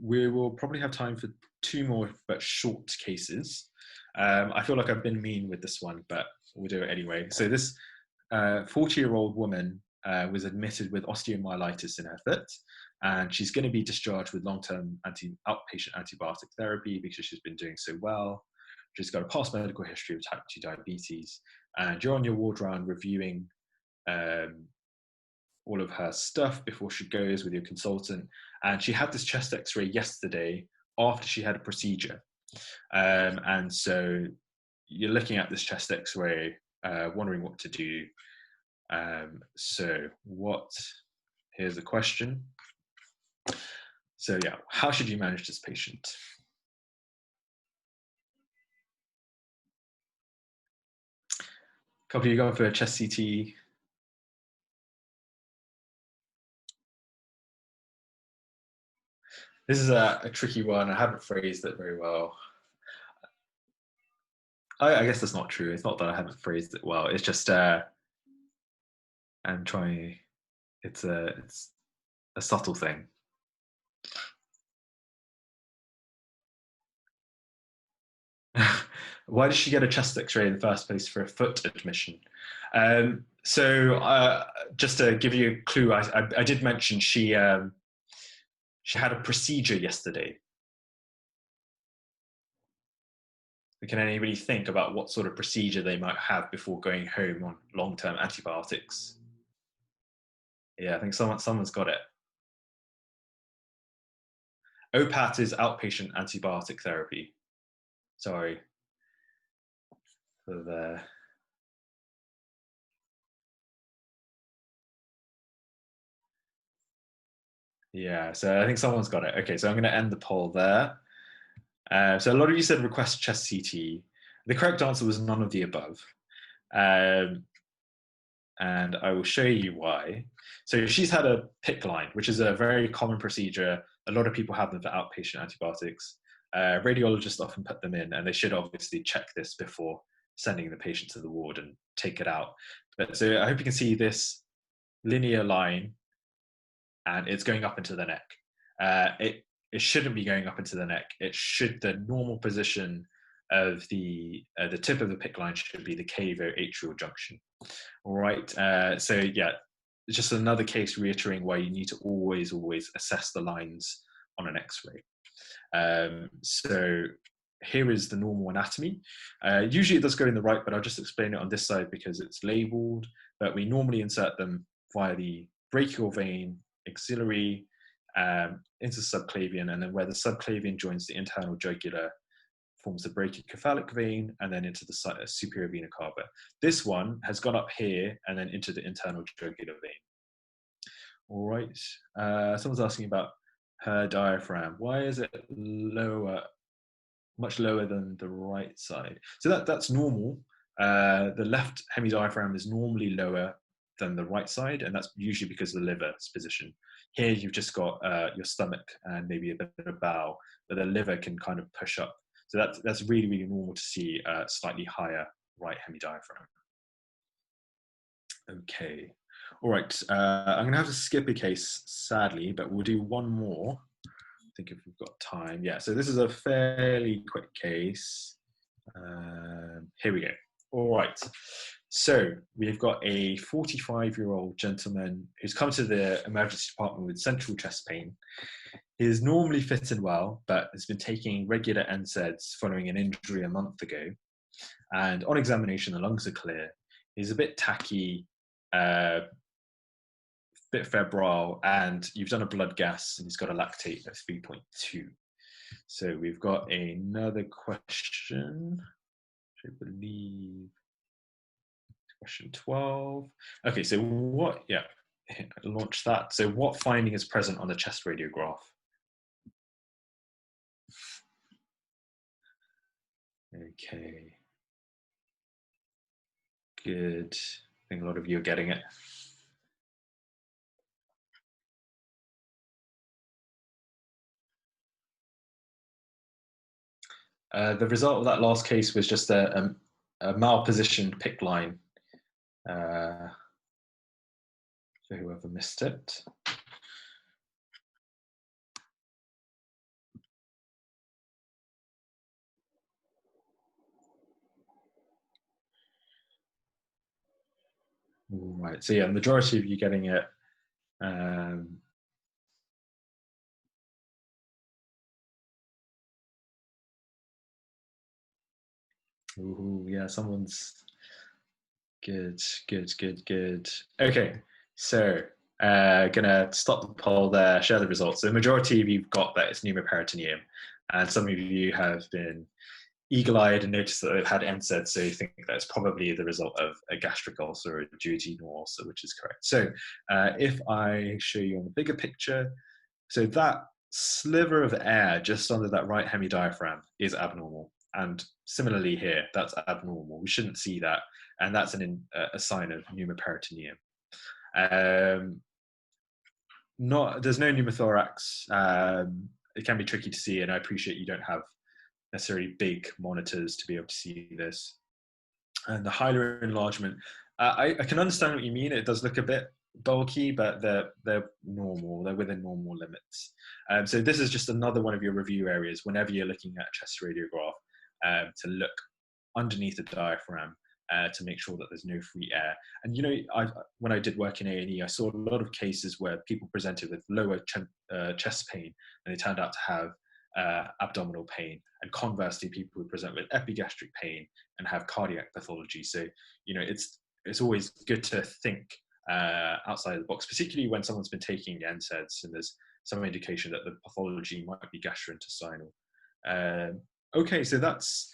we will probably have time for 2 more but short cases. I feel like I've been mean with this one, but we'll do it anyway. So this 40-year-old woman was admitted with osteomyelitis in her foot, and she's going to be discharged with long-term outpatient antibiotic therapy because she's been doing so well. She's got a past medical history of type 2 diabetes, and you're on your ward round reviewing all of her stuff before she goes with your consultant. And she had this chest x-ray yesterday after she had a procedure. And so you're looking at this chest x-ray, wondering what to do. Here's the question. So yeah, how should you manage this patient? A couple of you going for a chest CT. This is a tricky one. I haven't phrased it very well. I guess that's not true. It's not that I haven't phrased it well. It's just I'm trying. It's a subtle thing. Why did she get a chest x-ray in the first place for a foot admission? So just to give you a clue, I did mention she had a procedure yesterday. Can anybody think about what sort of procedure they might have before going home on long-term antibiotics? Yeah, I think someone's got it. OPAT is outpatient antibiotic therapy. Sorry for the. Yeah, so I think someone's got it. Okay, so I'm going to end the poll there. So a lot of you said request chest CT. The correct answer was none of the above. And I will show you why. So she's had a PICC line, which is a very common procedure. A lot of people have them for outpatient antibiotics. Radiologists often put them in, and they should obviously check this before sending the patient to the ward and take it out. But so I hope you can see this linear line, and it's going up into the neck. It shouldn't be going up into the neck. It should, the normal position of the tip of the PICC line should be the cavo-atrial junction. All right. So yeah, it's just another case reiterating why you need to always assess the lines on an X-ray. So here is the normal anatomy. Usually it does go in the right, but I'll just explain it on this side because it's labeled. But we normally insert them via the brachial vein, axillary, into subclavian, and then where the subclavian joins the internal jugular forms the brachiocephalic vein, and then into the superior vena cava. This one has gone up here and then into the internal jugular vein. All right. Someone's asking about her diaphragm. Why is it lower, much lower than the right side? So that's normal. The left hemidiaphragm is normally lower than the right side, and that's usually because of the liver's position. Here you've just got your stomach and maybe a bit of bowel, but the liver can kind of push up. So that's really normal to see a slightly higher right hemidiaphragm. Okay, all right. I'm gonna have to skip a case, sadly, but we'll do one more. I think if we've got time. Yeah, so this is a fairly quick case. Here we go. All right. So we've got a 45-year-old gentleman who's come to the emergency department with central chest pain. He is normally fit and well, but has been taking regular NSAIDs following an injury a month ago. And on examination, the lungs are clear. He's a bit tacky, a bit febrile, and you've done a blood gas, and he's got a lactate of 3.2. So we've got another question, which I believe, question 12. Okay, so what, yeah, launch that. So what finding is present on the chest radiograph? Okay, good. I think a lot of you are getting it. The result of that last case was just a malpositioned PICC line. For whoever missed it. Right, so yeah, the majority of you getting it. Ooh, yeah, someone's good. Okay, so gonna stop the poll there, share the results. So the majority of you've got that it's pneumoperitoneum, and some of you have been eagle-eyed and noticed that they've had NSAIDs, so you think that's probably the result of a gastric ulcer or a duodenal ulcer, which is correct. So if I show you on the bigger picture, so that sliver of air just under that right hemidiaphragm is abnormal. And similarly here, that's abnormal. We shouldn't see that. And that's a sign of pneumoperitoneum. There's no pneumothorax. It can be tricky to see, and I appreciate you don't have necessarily big monitors to be able to see this. And the hilar enlargement, I can understand what you mean. It does look a bit bulky, but they're normal. They're within normal limits. So this is just another one of your review areas whenever you're looking at a chest radiograph, to look underneath the diaphragm to make sure that there's no free air. And you know, when I did work in A&E, I saw a lot of cases where people presented with lower chest pain, and they turned out to have abdominal pain, and conversely, people who present with epigastric pain and have cardiac pathology. So, you know, it's always good to think outside of the box, particularly when someone's been taking NSAIDs and there's some indication that the pathology might be gastrointestinal. Okay, so that's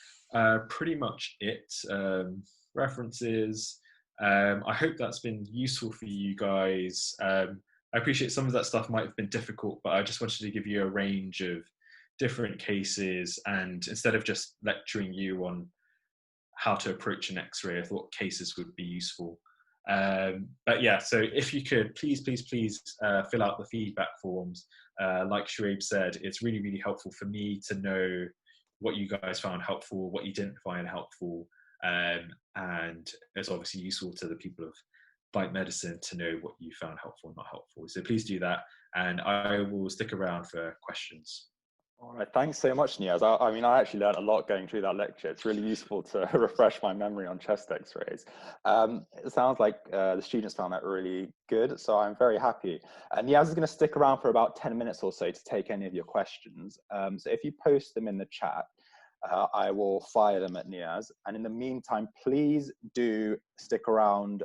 pretty much it. References. I hope that's been useful for you guys. I appreciate some of that stuff might have been difficult, but I just wanted to give you a range of different cases, and instead of just lecturing you on how to approach an X-ray, I thought cases would be useful. But yeah, so if you could, please fill out the feedback forms. Like Shuaib said, it's really helpful for me to know what you guys found helpful, what you didn't find helpful. and it's obviously useful to the people of bite medicine to know what you found helpful and not helpful. So please do that, and I will stick around for questions. All right, thanks so much, Niaz. I mean, I actually learned a lot going through that lecture. It's really useful to refresh my memory on chest X-rays. It sounds like the students found that really good, so I'm very happy. And Niaz is going to stick around for about 10 minutes or so to take any of your questions. So if you post them in the chat, I will fire them at Niaz. And in the meantime, please do stick around.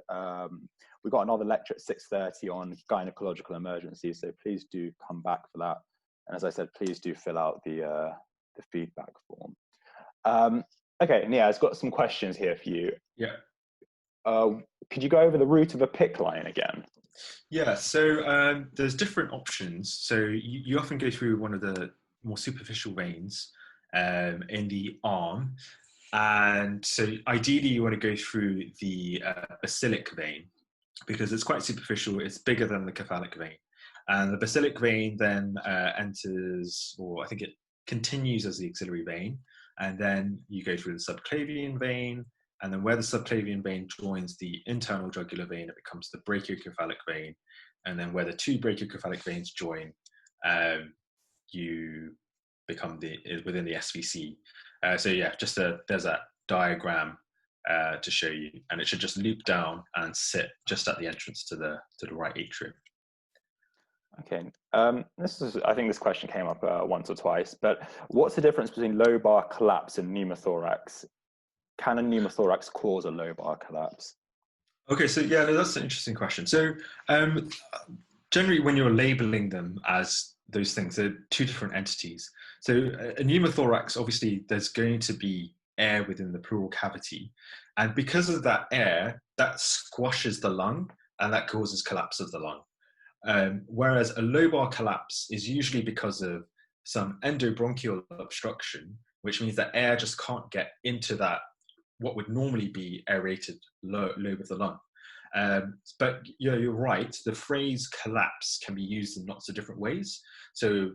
We've got another lecture at 6:30 on gynecological emergencies, so please do come back for that. And as I said, please do fill out the feedback form. Okay, Niaz, got some questions here for you. Yeah. Could you go over the route of a PICC line again? Yeah, so there's different options. So you often go through one of the more superficial veins in the arm. And so ideally you want to go through the basilic vein because it's quite superficial. It's bigger than the cephalic vein. And the basilic vein then enters, or I think it continues as the axillary vein. And then you go through the subclavian vein. And then where the subclavian vein joins the internal jugular vein, it becomes the brachiocephalic vein. And then where the two brachiocephalic veins join, you become within the SVC. So yeah, there's that diagram to show you. And it should just loop down and sit just at the entrance to the right atrium. Okay, I think this question came up once or twice, but what's the difference between lobar collapse and pneumothorax? Can a pneumothorax cause a lobar collapse? Okay, so yeah, that's an interesting question. So generally when you're labeling them as those things, they're two different entities. So a pneumothorax, obviously there's going to be air within the pleural cavity. And because of that air, that squashes the lung and that causes collapse of the lung. Whereas a lobar collapse is usually because of some endobronchial obstruction, which means that air just can't get into that, what would normally be aerated lobe of the lung. But you're right, the phrase collapse can be used in lots of different ways. So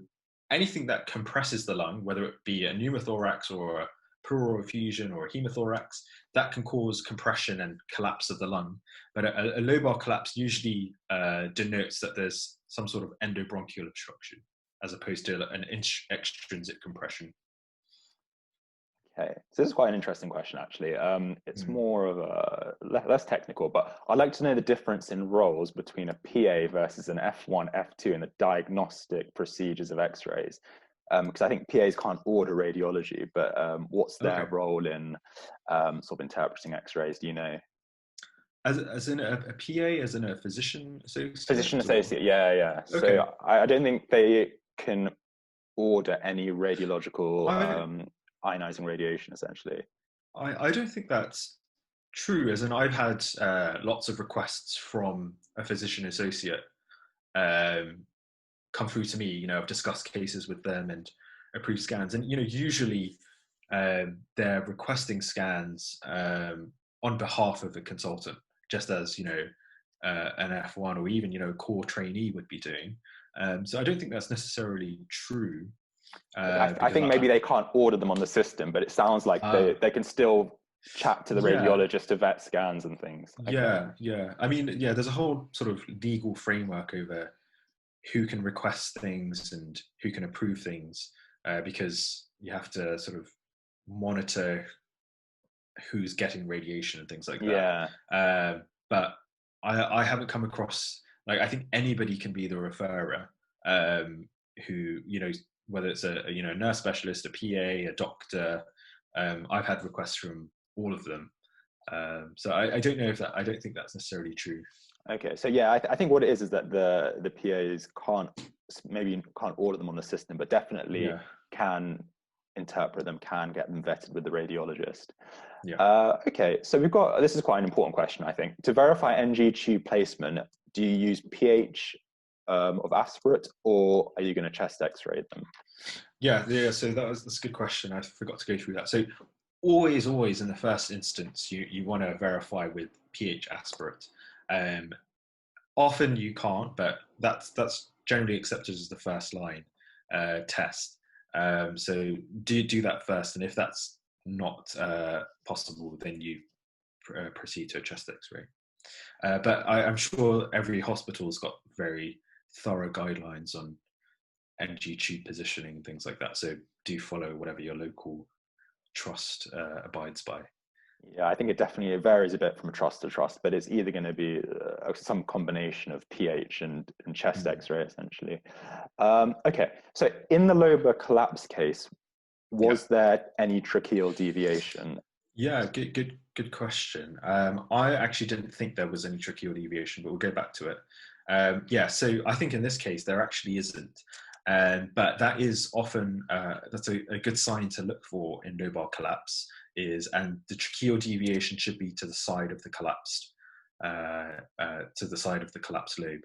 anything that compresses the lung, whether it be a pneumothorax or a pleural effusion or a hemothorax, that can cause compression and collapse of the lung. But a lobar collapse usually denotes that there's some sort of endobronchial obstruction as opposed to an extrinsic compression. Okay, so this is quite an interesting question, actually. It's more of a less technical, but I'd like to know the difference in roles between a PA versus an F1, F2 in the diagnostic procedures of X-rays. Because I think PAs can't order radiology, but what's their role in sort of interpreting X-rays? Do you know? As in a PA, as in a physician associate? Physician associate, yeah. Okay. So I don't think they can order any radiological ionizing radiation, essentially. I don't think that's true, as in I've had lots of requests from a physician associate come through to me. I've discussed cases with them and approved scans, and usually they're requesting scans on behalf of a consultant, just as an F1 or even a core trainee would be doing. So I don't think that's necessarily true. I think maybe they can't order them on the system, but it sounds like they can still chat to the radiologist to vet scans and things. Yeah. I mean, there's a whole sort of legal framework over who can request things and who can approve things, because you have to sort of monitor who's getting radiation and things like that. But I haven't come across, I think anybody can be the referrer, who, whether it's a nurse specialist, a PA, a doctor. I've had requests from all of them. So I don't know I don't think that's necessarily true. Okay, so yeah, I think what it is that the PAs maybe can't order them on the system, but definitely can interpret them, can get them vetted with the radiologist. Okay, so this is quite an important question, I think. To verify NG tube placement, do you use pH of aspirate, or are you going to chest X-ray them? Yeah. So that's a good question. I forgot to go through that. So always in the first instance, you want to verify with pH aspirate. Often you can't, but that's generally accepted as the first line test. So do that first, and if that's not possible, then you proceed to a chest X-ray. But I'm sure every hospital's got very thorough guidelines on NG tube positioning and things like that. So do follow whatever your local trust abides by. Yeah, I think it varies a bit from trust to trust, but it's either going to be some combination of pH and chest X-ray, essentially. Okay, so in the Lobar collapse case, was there any tracheal deviation? Yeah, good question. I actually didn't think there was any tracheal deviation, but we'll go back to it. Yeah, so I think in this case there actually isn't, but that is often that's a good sign to look for in lobar collapse. And the tracheal deviation should be to the side of the collapsed lobe.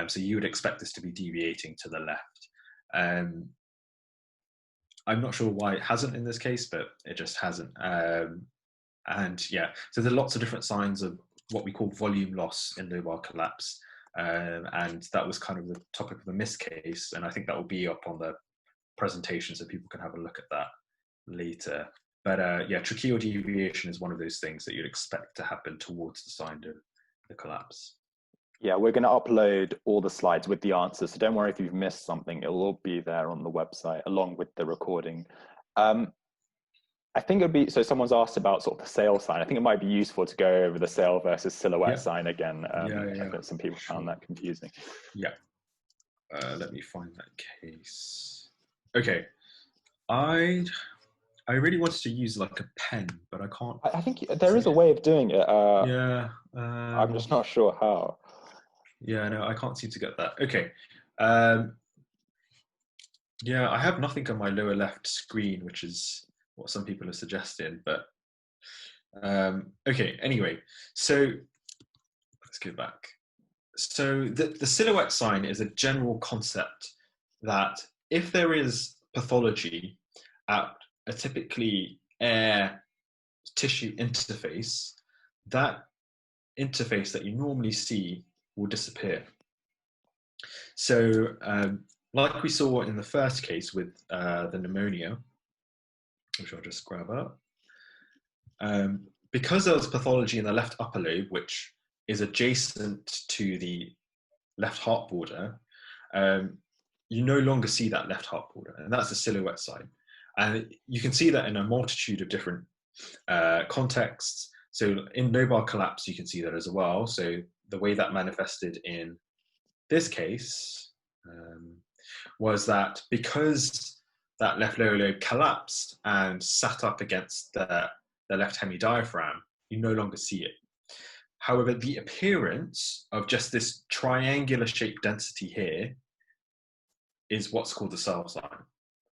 So you would expect this to be deviating to the left. I'm not sure why it hasn't in this case, but it just hasn't. And yeah, so there are lots of different signs of what we call volume loss in lobar collapse. And that was kind of the topic of the MISS case. And I think that will be up on the presentation so people can have a look at that later. But yeah, tracheal deviation is one of those things that you'd expect to happen towards the side of the collapse. Yeah, we're going to upload all the slides with the answers. So don't worry if you've missed something. It'll all be there on the website along with the recording. I think it'd be, so someone's asked about sort of the sail sign. I think it might be useful to go over the sail versus silhouette sign again. I think some people found that confusing. Yeah. Let me find that case. Okay. I really wanted to use like a pen, but I can't. I think there is a way of doing it. I'm just not sure how. Yeah, no, I can't seem to get that. Okay. Yeah, I have nothing on my lower left screen, which is what some people are suggesting, but okay, anyway, so let's go back. So the silhouette sign is a general concept that if there is pathology at a typically air tissue interface, that interface that you normally see will disappear. So like we saw in the first case with the pneumonia, which I'll just grab up, because there was pathology in the left upper lobe, which is adjacent to the left heart border, you no longer see that left heart border, and that's the silhouette sign. And you can see that in a multitude of different contexts. So in lobar collapse, you can see that as well. So the way that manifested in this case was that because that left lower lobe collapsed and sat up against the left hemidiaphragm, you no longer see it. However, the appearance of just this triangular shaped density here is what's called the sail sign.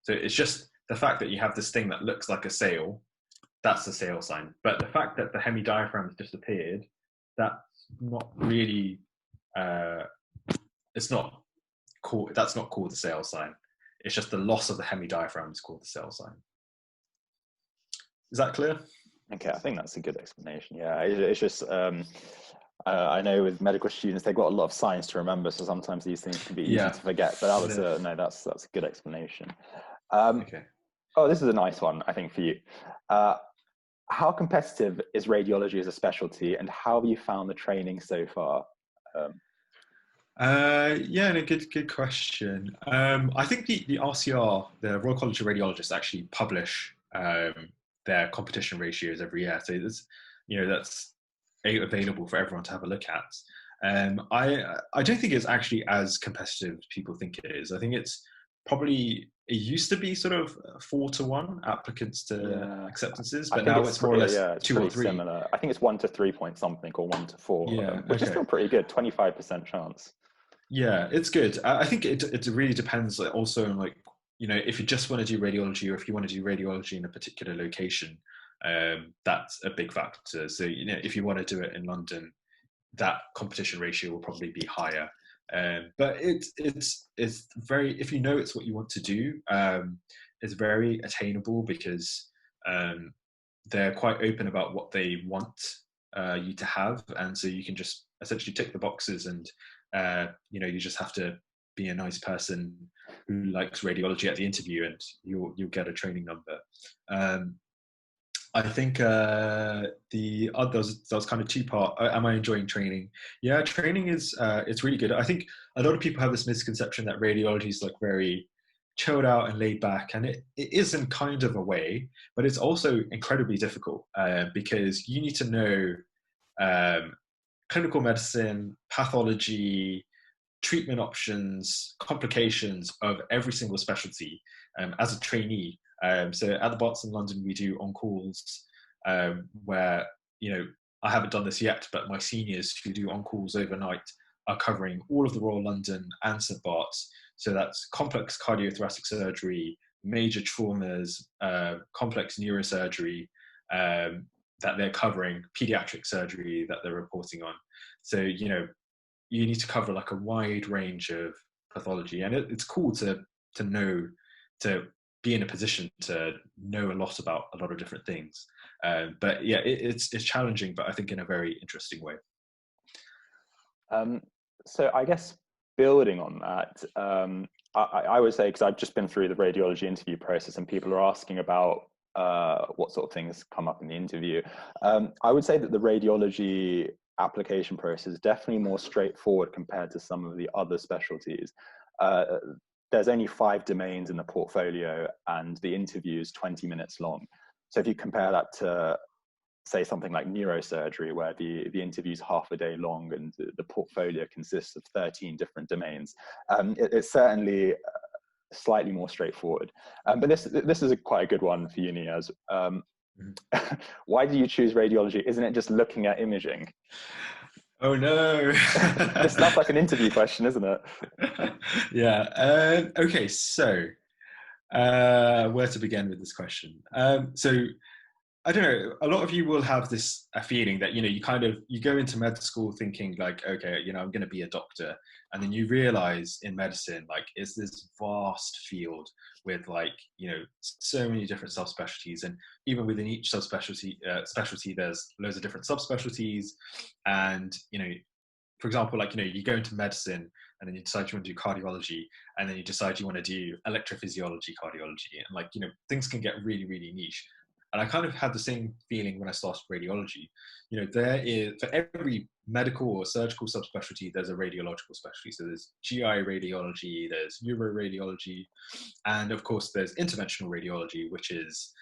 So it's just the fact that you have this thing that looks like a sail, that's the sail sign. But the fact that the hemidiaphragm has disappeared, that's not really, that's not called the sail sign. It's just the loss of the hemidiaphragm is called the sail sign. Is that clear? Okay, I think that's a good explanation. Yeah, it's just, I know with medical students, they've got a lot of science to remember, so sometimes these things can be easy to forget, but that was, no, that's a good explanation. Okay. Oh, this is a nice one, I think, for you. How competitive is radiology as a specialty, and how have you found the training so far? Yeah, no, good question. I think the RCR, the Royal College of Radiologists, actually publish their competition ratios every year. So it's, that's available for everyone to have a look at. I don't think it's actually as competitive as people think it is. I think it's probably, it used to be sort of 4-to-1 applicants to acceptances, but now it's more or less 2 or 3. Similar. I think it's 1 to 3 point something or 1 to 4, which is still pretty good. 25% chance. Yeah, it's good. I think it really depends also on, like, if you just want to do radiology, or if you want to do radiology in a particular location, that's a big factor. So if you want to do it in London, that competition ratio will probably be higher. But it's very, if it's what you want to do, it's very attainable, because they're quite open about what they want you to have, and so you can just essentially tick the boxes, and you just have to be a nice person who likes radiology at the interview, and you'll get a training number. I think the others, that was kind of two-part. Am I enjoying training? Yeah, training is it's really good. I think a lot of people have this misconception that radiology is like very chilled out and laid back, and it is in kind of a way, but it's also incredibly difficult because you need to know clinical medicine, pathology, treatment options, complications of every single specialty as a trainee. So at the Bots in London, we do on-calls where, you know, I haven't done this yet, but my seniors who do on-calls overnight are covering all of the Royal London and St Bart's. So that's complex cardiothoracic surgery, major traumas, complex neurosurgery that they're covering, pediatric surgery that they're reporting on. So, you know, you need to cover like a wide range of pathology, and it's cool to know, to be in a position to know a lot about a lot of different things. But yeah, it's challenging, but I think in a very interesting way. So I guess building on that, I would say, because I've just been through the radiology interview process and people are asking about what sort of things come up in the interview. I would say that the radiology application process is definitely more straightforward compared to some of the other specialties. There's only 5 domains in the portfolio and the interview is 20 minutes long. So if you compare that to, say, something like neurosurgery, where the interview is half a day long and the portfolio consists of 13 different domains, it's certainly slightly more straightforward. But this is quite a good one for you, Niaz. Why did you choose radiology? Isn't it just looking at imaging? Oh no. This sounds like an interview question, isn't it? Yeah. Okay, so where to begin with this question? So I don't know, a lot of you will have this feeling that, you know, you go into med school thinking like, okay, you know, I'm going to be a doctor. And then you realize in medicine, like, it's this vast field with, like, you know, so many different subspecialties. And even within each subspecialty, specialty, there's loads of different subspecialties. And, you know, for example, like, you know, you go into medicine and then you decide you want to do cardiology, and then you decide you want to do electrophysiology cardiology. And, like, you know, things can get really, really niche. And I kind of had the same feeling when I started radiology. You know, there is, for every medical or surgical subspecialty, there's a radiological specialty. So there's GI radiology, there's uroradiology, and of course there's interventional radiology, which is,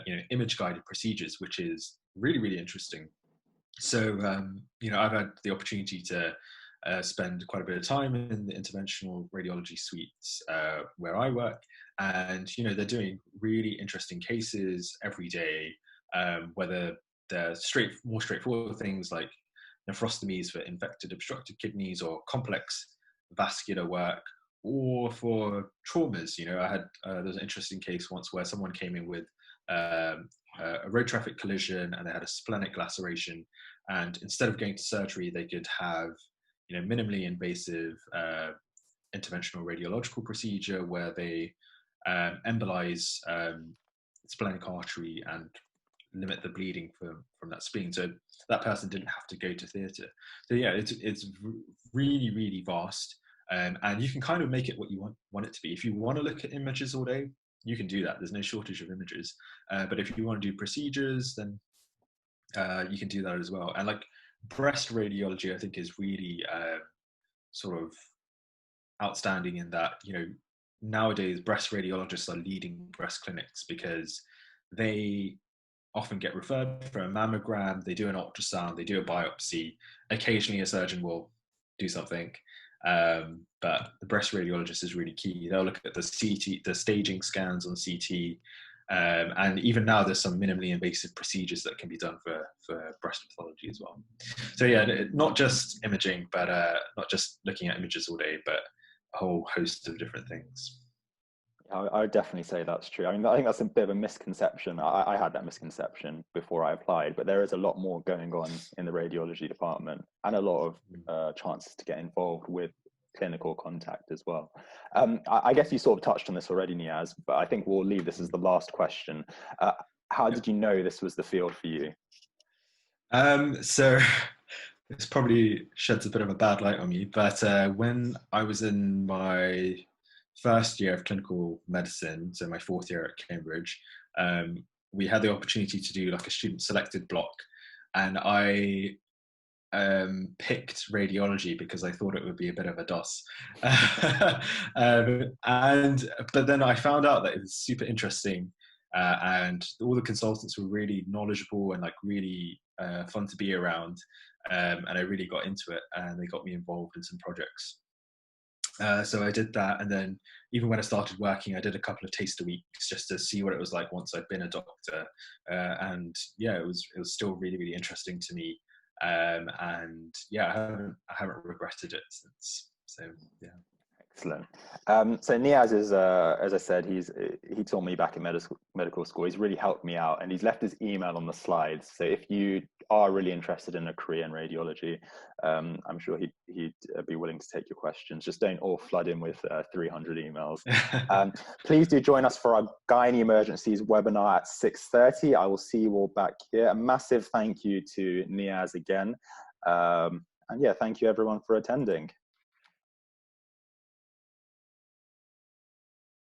you know, image-guided procedures, which is really, really interesting. So, you know, I've had the opportunity to spend quite a bit of time in the interventional radiology suites where I work. And, you know, they're doing really interesting cases every day, whether they're more straightforward things like nephrostomies for infected obstructed kidneys, or complex vascular work, or for traumas. You know, I had, there was an interesting case once where someone came in with a road traffic collision and they had a splenic laceration. And instead of going to surgery, they could have, you know, minimally invasive interventional radiological procedure where they embolize splenic artery and limit the bleeding from that spleen, so that person didn't have to go to theatre. So yeah, it's really, really vast, and you can kind of make it what you want it to be. If you want to look at images all day, you can do that. There's no shortage of images. But if you want to do procedures, then you can do that as well. And like breast radiology, I think is really sort of outstanding in that, you know, nowadays breast radiologists are leading breast clinics because they often get referred for a mammogram, they do an ultrasound, they do a biopsy. Occasionally a surgeon will do something, but the breast radiologist is really key. They'll look at the CT, the staging scans on CT, and even now there's some minimally invasive procedures that can be done for breast pathology as well. So yeah, not just imaging, but not just looking at images all day, but a whole host of different things. I would definitely say that's true. I mean, I think that's a bit of a misconception. I had that misconception before I applied, but there is a lot more going on in the radiology department and a lot of chances to get involved with clinical contact as well. I guess you sort of touched on this already, Niaz, but I think we'll leave this as the last question. How did you know this was the field for you? So this probably sheds a bit of a bad light on me, but when I was in my first year of clinical medicine, so my 4th year at Cambridge, we had the opportunity to do like a student selected block, and I picked radiology because I thought it would be a bit of a DOS. But then I found out that it was super interesting, and all the consultants were really knowledgeable and like really fun to be around, and I really got into it, and they got me involved in some projects. So I did that, and then even when I started working, I did a couple of taster weeks just to see what it was like once I'd been a doctor, and yeah, it was still really, really interesting to me. And yeah, I haven't regretted it since. So yeah. Excellent. So Niaz is, as I said, he taught me back in medical school. He's really helped me out, and he's left his email on the slides. So if you are really interested in a career in radiology, I'm sure he'd be willing to take your questions. Just don't all flood in with 300 emails. Please do join us for our Gynae Emergencies webinar at 6:30. I will see you all back here. A massive thank you to Niaz again. And yeah, thank you everyone for attending.